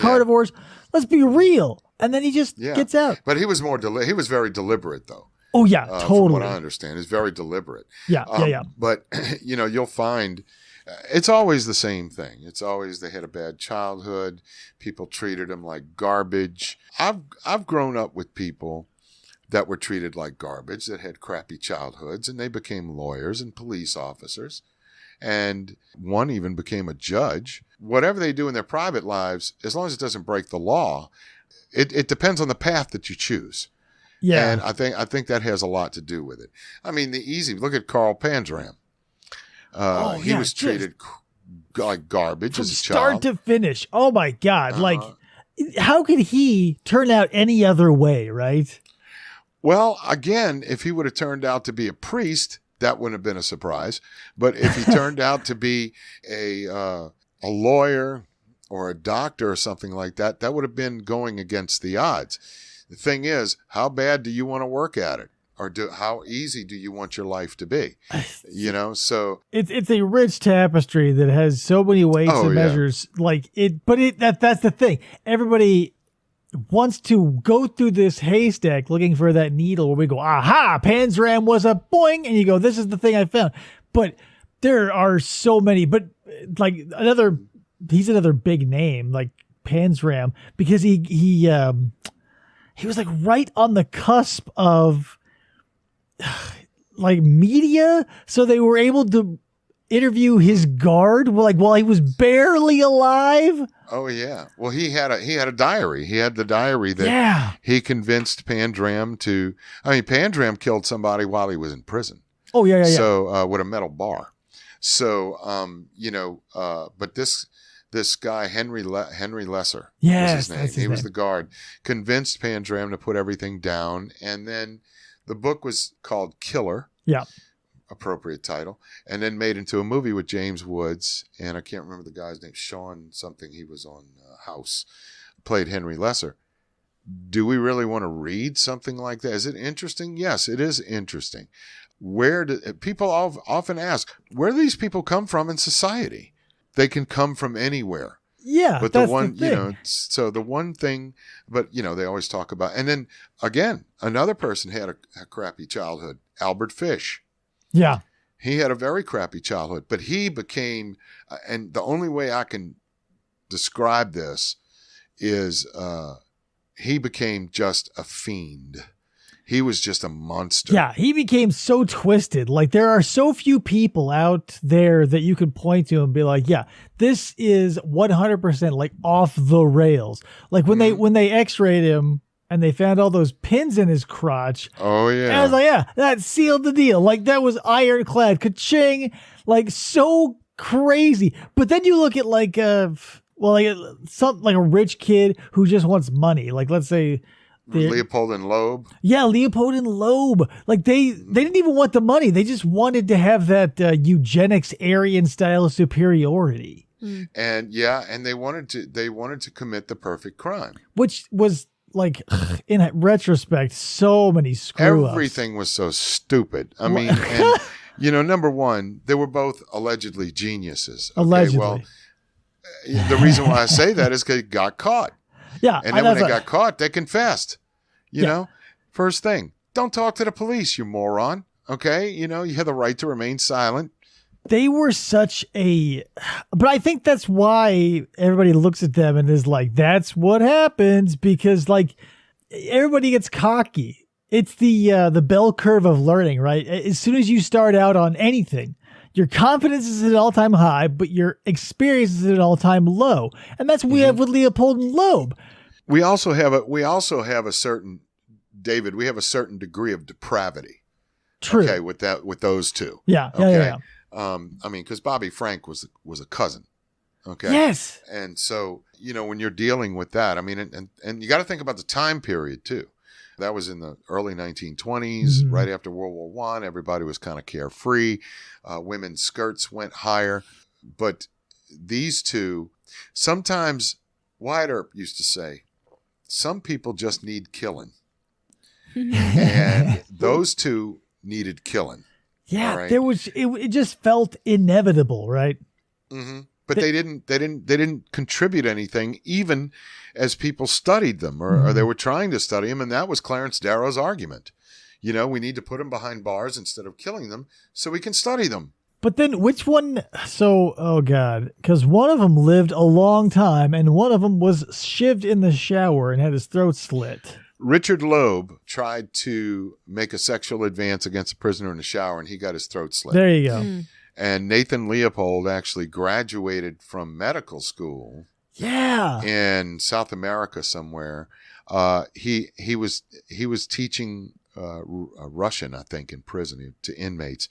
carnivores. Let's be real. And then he just gets out. But he was he was very deliberate, though. Oh, yeah, totally. From what I understand, he's very deliberate. Yeah. But, you'll find it's always the same thing. It's always they had a bad childhood. People treated them like garbage. I've grown up with people that were treated like garbage, that had crappy childhoods, and they became lawyers and police officers. And one even became a judge. Whatever they do in their private lives, as long as it doesn't break the law, it depends on the path that you choose. Yeah. And I think that has a lot to do with it. I mean, look at Carl Panzram. He was treated like garbage from as a start child. to finish. Oh my God. Like, how could he turn out any other way, right? Well, again, if he would have turned out to be a priest, that wouldn't have been a surprise. But if he turned out to be a lawyer or a doctor or something like that, that would have been going against the odds. The thing is, how bad do you want to work at it? Or how easy do you want your life to be? So it's a rich tapestry that has so many weights and measures. Like it, but that's the thing. Everybody wants to go through this haystack looking for that needle where we go, aha, Panzram was a boing, and you go, this is the thing I found. But there are so many. But like he's another big name, like Panzram, because he was like right on the cusp of like media, so they were able to interview his guard like while he was barely alive. Oh yeah. Well, he had a diary. He had the diary that he convinced Panzram to. I mean, Panzram killed somebody while he was in prison. Oh yeah. So with a metal bar. So, but this guy, Henry Lesser, Yes, was his name. that's his He was name. the guard, convinced Pandram to put everything down. And then the book was called Killer. Yeah. Appropriate title, and then made into a movie with James Woods, and I can't remember the guy's name, Sean something. He was on House, played Henry Lesser. Do we really want to read something like that? Is it interesting? Yes, it is interesting. Where do people often ask, where do these people come from in society? They can come from anywhere. Yeah, But that's the one, the thing. so the one thing, but they always talk about, and then again, another person had a crappy childhood, Albert Fish. Yeah. He had a very crappy childhood, but he became, and the only way I can describe this is he became just a fiend. He was just a monster. Yeah, he became so twisted. Like, there are so few people out there that you could point to and be like, yeah, this is 100% like off the rails. Like when they x-rayed him and they found all those pins in his crotch. Oh, yeah. And I was like, yeah, that sealed the deal. Like, that was ironclad. Ka-ching. Like, so crazy. But then you look at like a rich kid who just wants money. Like, let's say Leopold and Loeb. Yeah, Leopold and Loeb. Like, they didn't even want the money. They just wanted to have that eugenics Aryan style of superiority. And they wanted to commit the perfect crime. Which was, like, in retrospect, so many screw-ups. Everything was so stupid. I mean, and, number one, they were both allegedly geniuses. Okay? Allegedly. Well, the reason why I say that is because they got caught. Yeah. And then when they got caught, they confessed. You know, first thing, don't talk to the police, you moron. Okay? You have the right to remain silent. They were but I think that's why everybody looks at them and is like, that's what happens, because like everybody gets cocky. It's the bell curve of learning, right? As soon as you start out on anything, your confidence is at an all-time high, but your experience is at an all-time low. And that's what we have with Leopold and Loeb. We also have a certain degree of depravity. True. Okay, with those two. Yeah. Okay. I mean, because Bobby Frank was a cousin. Okay. Yes. And so, when you're dealing with that, I mean, and you got to think about the time period too. That was in the early 1920s, right after World War I. Everybody was kind of carefree. Women's skirts went higher. But these two, sometimes Wyatt Earp used to say, some people just need killing. And those two needed killing. Yeah, right? there was it just felt inevitable, right? Mm-hmm. But they didn't contribute anything, even as people studied them or they were trying to study them, and that was Clarence Darrow's argument. We need to put them behind bars instead of killing them so we can study them. But then which one? So, oh God, because one of them lived a long time and one of them was shivved in the shower and had his throat slit. Richard Loeb tried to make a sexual advance against a prisoner in the shower, and he got his throat slit. There you go. And Nathan Leopold actually graduated from medical school. Yeah. In South America somewhere. He was teaching Russian, I think, in prison to inmates.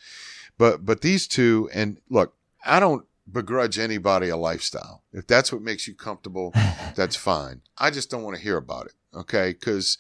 But these two, and look, I don't begrudge anybody a lifestyle. If that's what makes you comfortable, that's fine. I just don't want to hear about it. Okay, because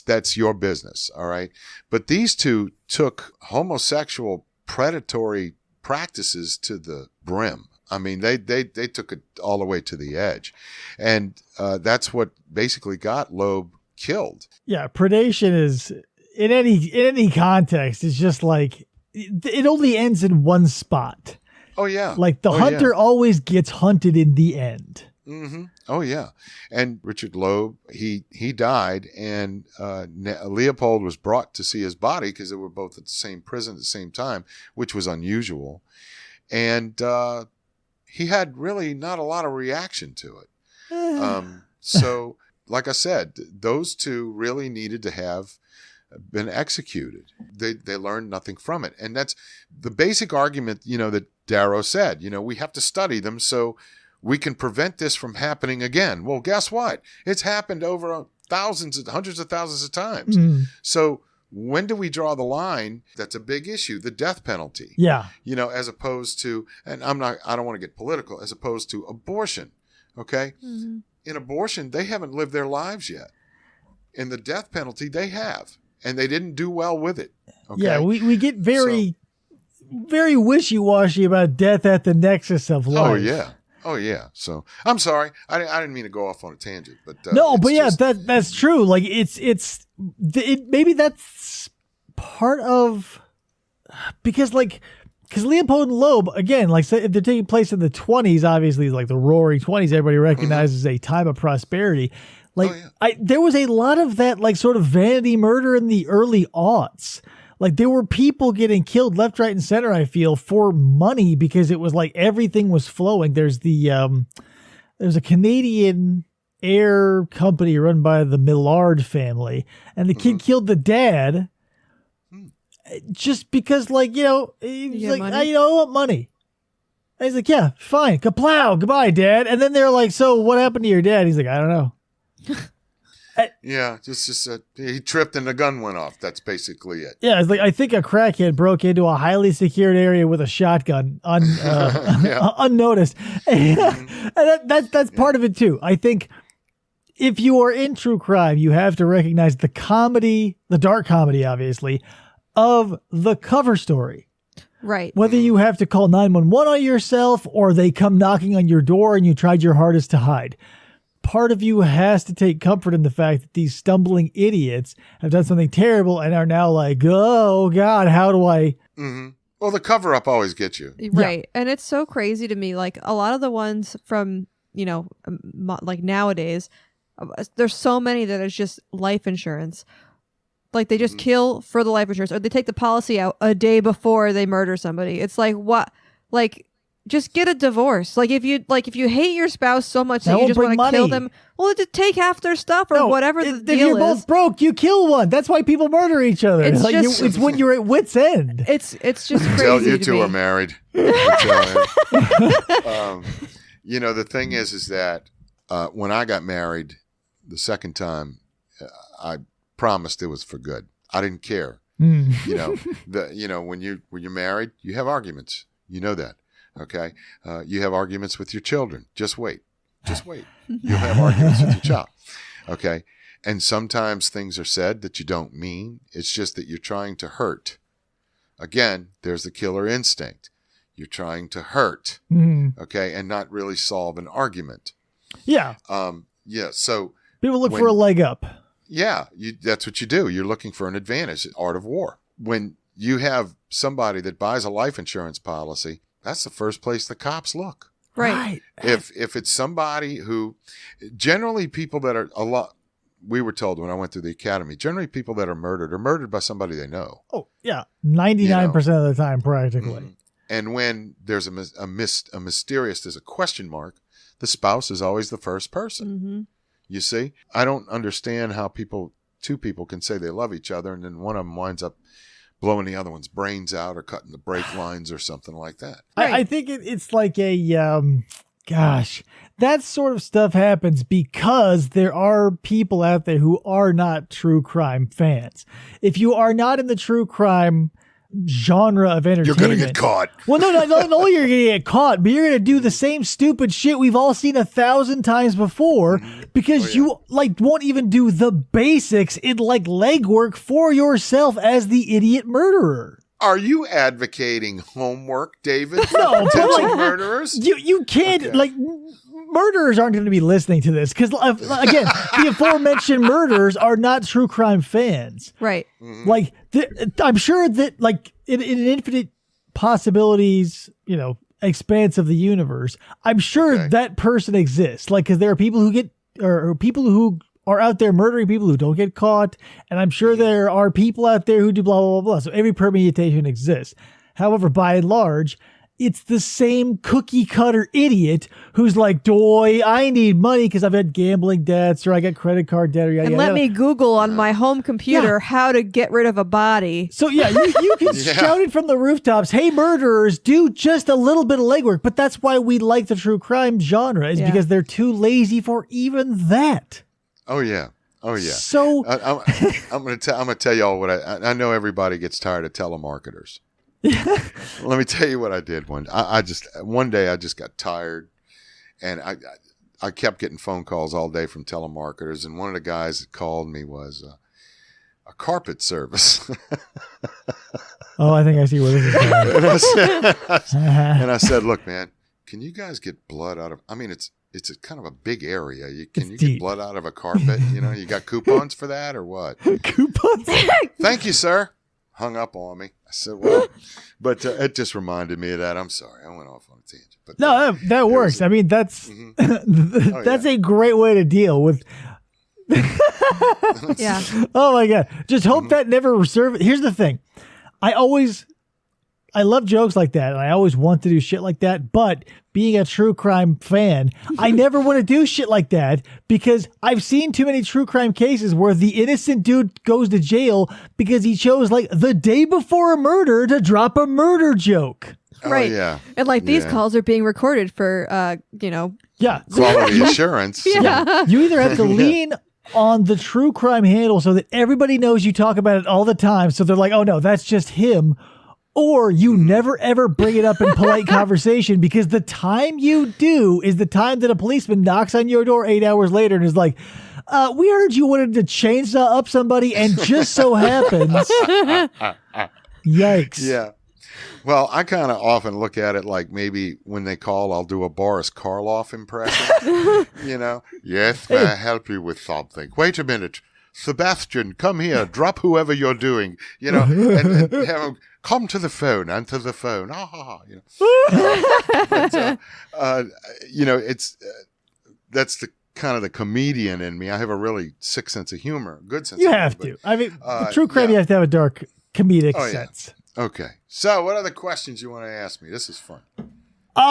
that's your business, all right? But these two took homosexual predatory practices to the brim. I mean, they took it all the way to the edge. And that's what basically got Loeb killed. Yeah, predation is, in any context, it's just like, it only ends in one spot. Oh, yeah. Like, the hunter always gets hunted in the end. Mm-hmm. Oh, yeah. And Richard Loeb, he died, and Leopold was brought to see his body because they were both at the same prison at the same time, which was unusual. And he had really not a lot of reaction to it. So, like I said, those two really needed to have been executed. They learned nothing from it. And that's the basic argument, that Darrow said. We have to study them so we can prevent this from happening again. Well, guess what? It's happened over hundreds of thousands of times. So When do we draw the line? That's a big issue. The death penalty. Yeah. As opposed to, and I don't want to get political, as opposed to abortion. Okay. Mm-hmm. In abortion, they haven't lived their lives yet. In the death penalty, they have, and they didn't do well with it. Okay? Yeah. We get very wishy-washy about death at the nexus of life. Oh yeah. So I'm sorry, I didn't mean to go off on a tangent, but that's true. Like maybe that's part of because Leopold and Loeb again, like they're taking place in the 20s, obviously like the roaring 20s. Everybody recognizes a time of prosperity. Like there was a lot of that like sort of vanity murder in the early aughts. Like there were people getting killed left, right, and center, I feel, for money because it was like everything was flowing. There's there's a Canadian air company run by the Millard family, and the kid killed the dad just because he was like, I want money. And he's like, yeah, fine. Kaplow, goodbye, dad. And then they're like, so what happened to your dad? He's like, I don't know. Yeah, he tripped and the gun went off. That's basically it. Yeah, it's like I think a crackhead broke into a highly secured area with a shotgun unnoticed. And that's part of it too. I think if you are in true crime, you have to recognize the comedy, the dark comedy, obviously, of the cover story. Right. Whether you have to call 911 on yourself or they come knocking on your door and you tried your hardest to hide. Part of you has to take comfort in the fact that these stumbling idiots have done something terrible and are now like, oh, God, how do I? Mm-hmm. Well, the cover-up always gets you. Right. Yeah. And it's so crazy to me. Like, a lot of the ones from, like nowadays, there's so many that is just life insurance. Like, they just kill for the life insurance, or they take the policy out a day before they murder somebody. It's like, what? Like, just get a divorce. Like if you hate your spouse so much that you just want to kill them, well, just take half their stuff or whatever the deal is. If you're both broke, you kill one. That's why people murder each other. It's when you're at wit's end. It's just crazy. Tell you two are married. The thing is that when I got married the second time, I promised it was for good. I didn't care. When you're married, you have arguments. You know that. Okay. You have arguments with your children. Just wait. You'll have arguments with your child. Okay. And sometimes things are said that you don't mean. It's just that you're trying to hurt. Again, there's the killer instinct. You're trying to hurt. Okay. And not really solve an argument. Yeah. So people look for a leg up. Yeah. That's what you do. You're looking for an advantage. Art of war. When you have somebody that buys a life insurance policy, that's the first place the cops look. Right. If it's somebody who, generally people that are a lot, we were told when I went through the academy, generally people that are murdered by somebody they know. Oh, yeah. 99% of the time, practically. And when there's a mysterious, there's a question mark, the spouse is always the first person. You see? I don't understand how two people can say they love each other and then one of them winds up blowing the other one's brains out or cutting the brake lines or something like that. Right. I think it's like that sort of stuff happens because there are people out there who are not true crime fans. If you are not in the true crime genre of entertainment, you're going to get caught. Well, no, not only you're going to get caught, but you're going to do the same stupid shit we've all seen 1,000 times before because you won't even do the basics in legwork for yourself as the idiot murderer. Are you advocating homework, David? No, potential murderers. You can't murderers aren't going to be listening to this because again, the aforementioned murderers are not true crime fans. Right. Like I'm sure that in an infinite possibilities, expanse of the universe, I'm sure that person exists. Because there are people who people who are out there murdering people who don't get caught, and I'm sure there are people out there who do blah blah blah blah. So every permutation exists. However, by and large, it's the same cookie cutter idiot who's like, "Doy, I need money because I've had gambling debts or I got credit card debt or yada, and yada. Let me Google on my home computer how to get rid of a body." So you can shout it from the rooftops, "Hey, murderers, do just a little bit of legwork." But that's why we like the true crime genre is because they're too lazy for even that. Oh yeah. Oh yeah. So I'm gonna tell y'all what I know. Everybody gets tired of telemarketers. Let me tell you what I did one day. I just got tired, and I kept getting phone calls all day from telemarketers. And one of the guys that called me was a carpet service. Oh, I think I see where this is going. and I said, look, man, can you guys get blood out of? I mean, it's a kind of a big area. Can you get blood out of a carpet? You got coupons for that or what? Coupons? Thank you, sir. Hung up on me. I said, well, but it just reminded me of that. I'm sorry. I went off on a tangent. But no, that works. I mean, that's that's a great way to deal with. Yeah. Oh my God. Just hope that never serves. Here's the thing. I love jokes like that, and I always want to do shit like that, but being a true crime fan, I never want to do shit like that because I've seen too many true crime cases where the innocent dude goes to jail because he chose like the day before a murder to drop a murder joke. Right. Oh, yeah. And like these calls are being recorded for, Yeah. Quality assurance. Yeah. You either have to lean on the true crime handle so that everybody knows you talk about it all the time. So they're like, oh no, that's just him. Or you never ever bring it up in polite conversation because the time you do is the time that a policeman knocks on your door 8 hours later and is like, we heard you wanted to chainsaw up somebody and just so happens. Yikes. Yeah. Well, I kind of often look at it like maybe when they call, I'll do a Boris Karloff impression. Yes, may I help you with something? Wait a minute. Sebastian, come here. Drop whoever you're doing, and have him come to the phone, answer the phone. It's that's the kind of the comedian in me. I have a really sick sense of humor, good sense of humor. You have to. I mean, true crime, you have to have a dark comedic sense. Okay. So what other questions you want to ask me? This is fun.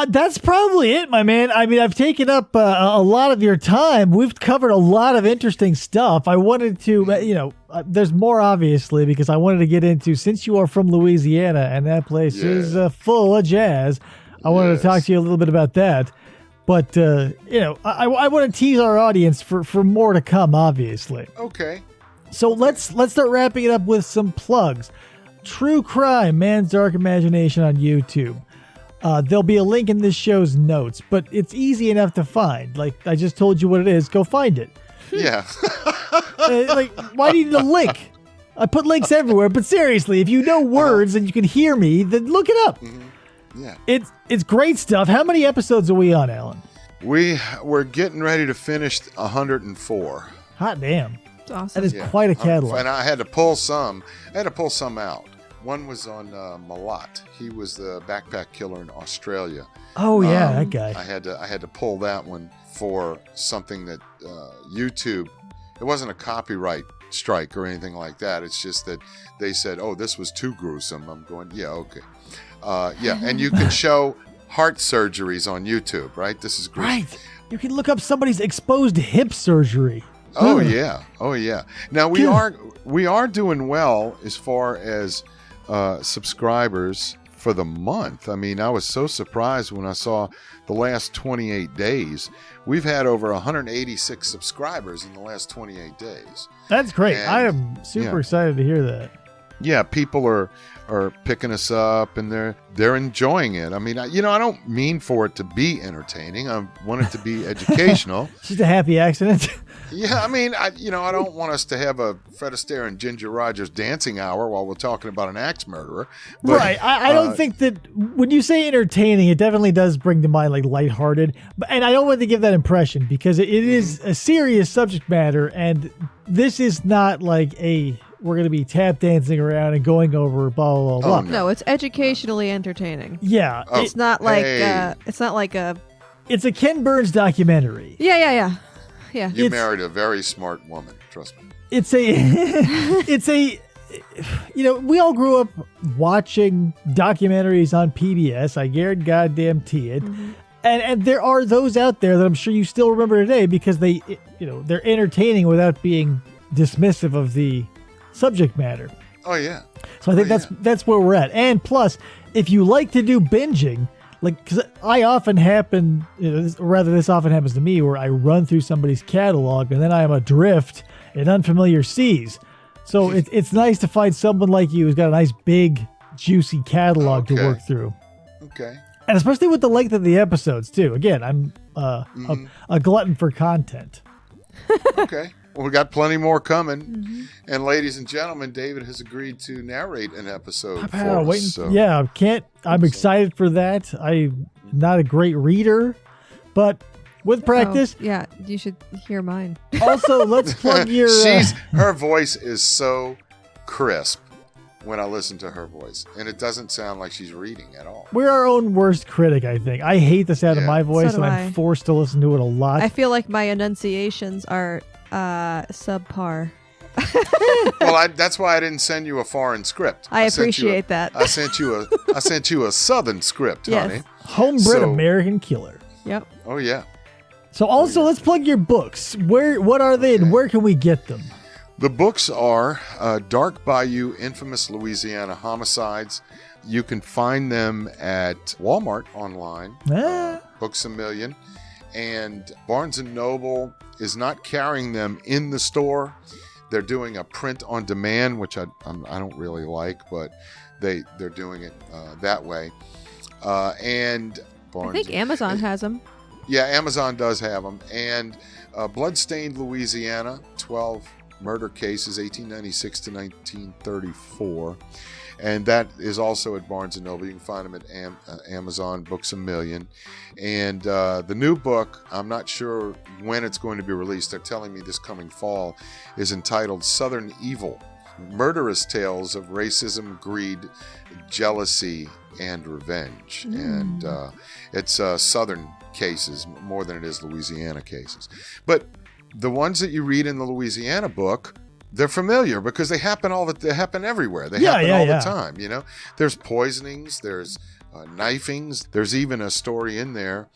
That's probably it, my man. I mean, I've taken up a lot of your time. We've covered a lot of interesting stuff. I wanted to, there's more obviously because I wanted to get into, since you are from Louisiana and that place is full of jazz, I wanted to talk to you a little bit about that. But, I want to tease our audience for more to come, obviously. Okay. So let's start wrapping it up with some plugs. True Crime, Man's Dark Imagination on YouTube. There'll be a link in this show's notes, but it's easy enough to find. Like, I just told you what it is. Go find it. Yeah. Why do you need a link? I put links everywhere, but seriously, if you know words and you can hear me, then look it up. Mm-hmm. Yeah. It's great stuff. How many episodes are we on, Alan? We're getting ready to finish 104. Hot damn. It's awesome. That is quite a catalog. And I had to pull some out. One was on Malat. He was the backpack killer in Australia. Oh yeah, that guy. I had to pull that one for something that YouTube. It wasn't a copyright strike or anything like that. It's just that they said, "Oh, this was too gruesome." I'm going, "Yeah, okay, And you can show heart surgeries on YouTube, right? This is gruesome. Right. You can look up somebody's exposed hip surgery. Oh yeah. Now we are doing well as far as subscribers for the month. I mean, I was so surprised when I saw the last 28 days. We've had over 186 subscribers in the last 28 days. That's great. And, I am super excited to hear that. Yeah, people are picking us up and they're enjoying it. I mean, I don't mean for it to be entertaining. I want it to be educational. Just a happy accident. Yeah, I mean, I don't want us to have a Fred Astaire and Ginger Rogers dancing hour while we're talking about an axe murderer. But, right. I don't think that when you say entertaining, it definitely does bring to mind like lighthearted. And I don't want to give that impression because it is a serious subject matter. And this is not like we're going to be tap dancing around and going over blah, blah, blah, blah. No, it's educationally entertaining. Yeah. It's not like It's a Ken Burns documentary. Yeah. You married a very smart woman, trust me. We all grew up watching documentaries on PBS. I guarantee it. Mm-hmm. And there are those out there that I'm sure you still remember today because they're entertaining without being dismissive of the subject matter. Oh yeah. So I think that's where we're at. And plus, if you like to do binging, like, because I often happen, this often happens to me, where I run through somebody's catalog and then I am adrift in unfamiliar seas. So it's nice to find someone like you who's got a nice big juicy catalog to work through. Okay. And especially with the length of the episodes too. Again, I'm a glutton for content. Okay. Well, we got plenty more coming. And ladies and gentlemen, David has agreed to narrate an episode for us. So. Yeah, I'm excited for that. I'm not a great reader, but with practice. Yeah, you should hear mine. Also, let's plug your... her voice is so crisp when I listen to her voice, and it doesn't sound like she's reading at all. We're our own worst critic, I think. I hate the sound of my voice, and I'm forced to listen to it a lot. I feel like my enunciations are subpar. Well, that's why I didn't send you a foreign script. I appreciate that. I sent you a southern script, honey. Homebred American killer. Yep. Oh yeah. So also, let's plug your books. What are they, and where can we get them? The books are Dark Bayou, Infamous Louisiana Homicides. You can find them at Walmart online, Books A Million, and Barnes & Noble is not carrying them in the store. They're doing a print on demand, which I don't really like, but they're doing it that way. And Barnes, I think Amazon has them. Yeah, Amazon does have them. And Bloodstained Louisiana, 12 murder cases, 1896 to 1934. And that is also at Barnes & Noble. You can find them at Amazon, Books A Million. And the new book, I'm not sure when it's going to be released. They're telling me this coming fall, is entitled Southern Evil, Murderous Tales of Racism, Greed, Jealousy, and Revenge. And it's Southern cases more than it is Louisiana cases. But the ones that you read in the Louisiana book, they're familiar because they happen everywhere. They happen all the time. You know, there's poisonings, there's knifings. There's even a story in there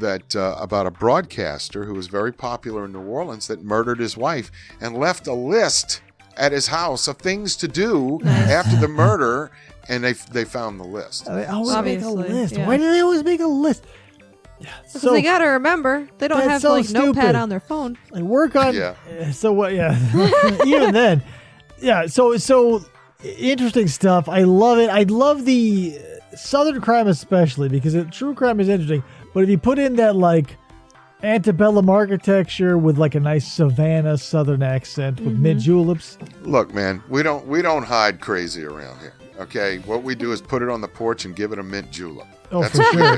that about a broadcaster who was very popular in New Orleans that murdered his wife and left a list at his house of things to do after the murder, and they found the list. They always make a list. Yeah. Why do they always make a list? So they got to remember they don't have like notepad on their phone. Like work on. Yeah. So what? Yeah. Even then. Yeah. So interesting stuff. I love it. I love the Southern crime especially because true crime is interesting. But if you put in that like antebellum architecture with like a nice Savannah Southern accent with mint juleps. Look, man, we don't hide crazy around here. Okay, what we do is put it on the porch and give it a mint julep. Oh, that's for what sure.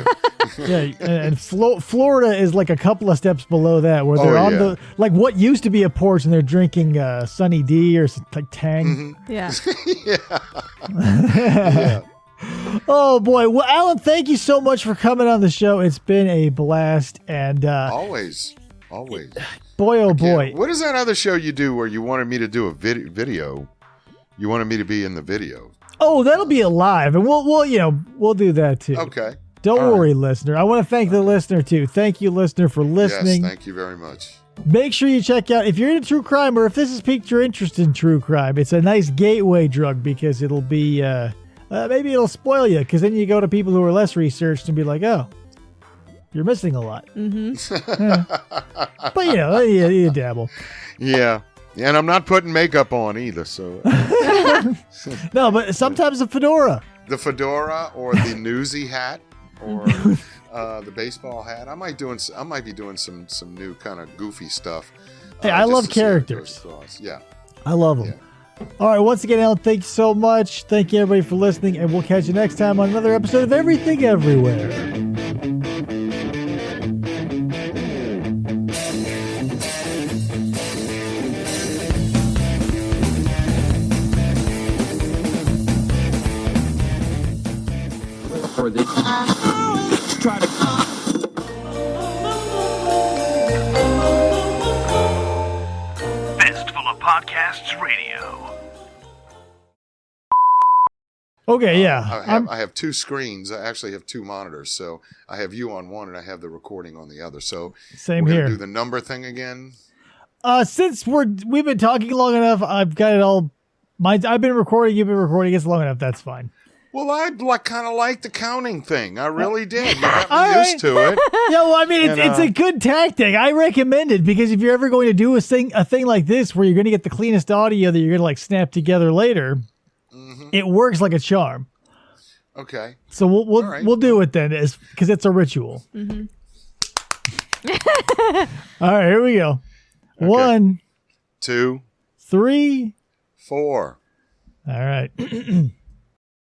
we do. Yeah, and Florida is like a couple of steps below that, where they're on the like what used to be a porch, and they're drinking Sunny D or like Tang. Mm-hmm. Yeah. Yeah. Oh boy! Well, Alan, thank you so much for coming on the show. It's been a blast, and always. Boy, oh boy! What is that other show you do where you wanted me to do a video? You wanted me to be in the video. Oh, that'll be live, and we'll do that too. Okay. Don't worry, listener. I want to thank the listener too. Thank you, listener, for listening. Yes, thank you very much. Make sure you check out if you're into true crime, or if this has piqued your interest in true crime. It's a nice gateway drug because it'll be maybe it'll spoil you because then you go to people who are less researched and be like, oh, you're missing a lot. But you dabble. Yeah. And I'm not putting makeup on either, so. No, but sometimes the fedora. The fedora or the newsy hat or the baseball hat. I might be doing some new kind of goofy stuff. Hey, I love characters. Yeah. I love them. Yeah. All right, once again, Alan, thank you so much. Thank you, everybody, for listening, and we'll catch you next time on another episode of Everything Everywhere. Fistful of Podcasts Radio. Okay, yeah. I have two screens. I actually have two monitors. So I have you on one and I have the recording on the other. So same we're here. Gonna do the number thing again. Since we've been talking long enough, I've got it all. I've been recording. You've been recording. It's long enough. That's fine. Well, I kind of like the counting thing. I really did. You got All me right. used to it. Yeah, well, I mean, And, it's a good tactic. I recommend it because if you're ever going to do a thing like this where you're going to get the cleanest audio that you're going to like snap together later, it works like a charm. Okay. So All right. we'll do it then, because it's a ritual. Mm-hmm. All right, here we go. Okay. 1, 2, 3. 4. All right.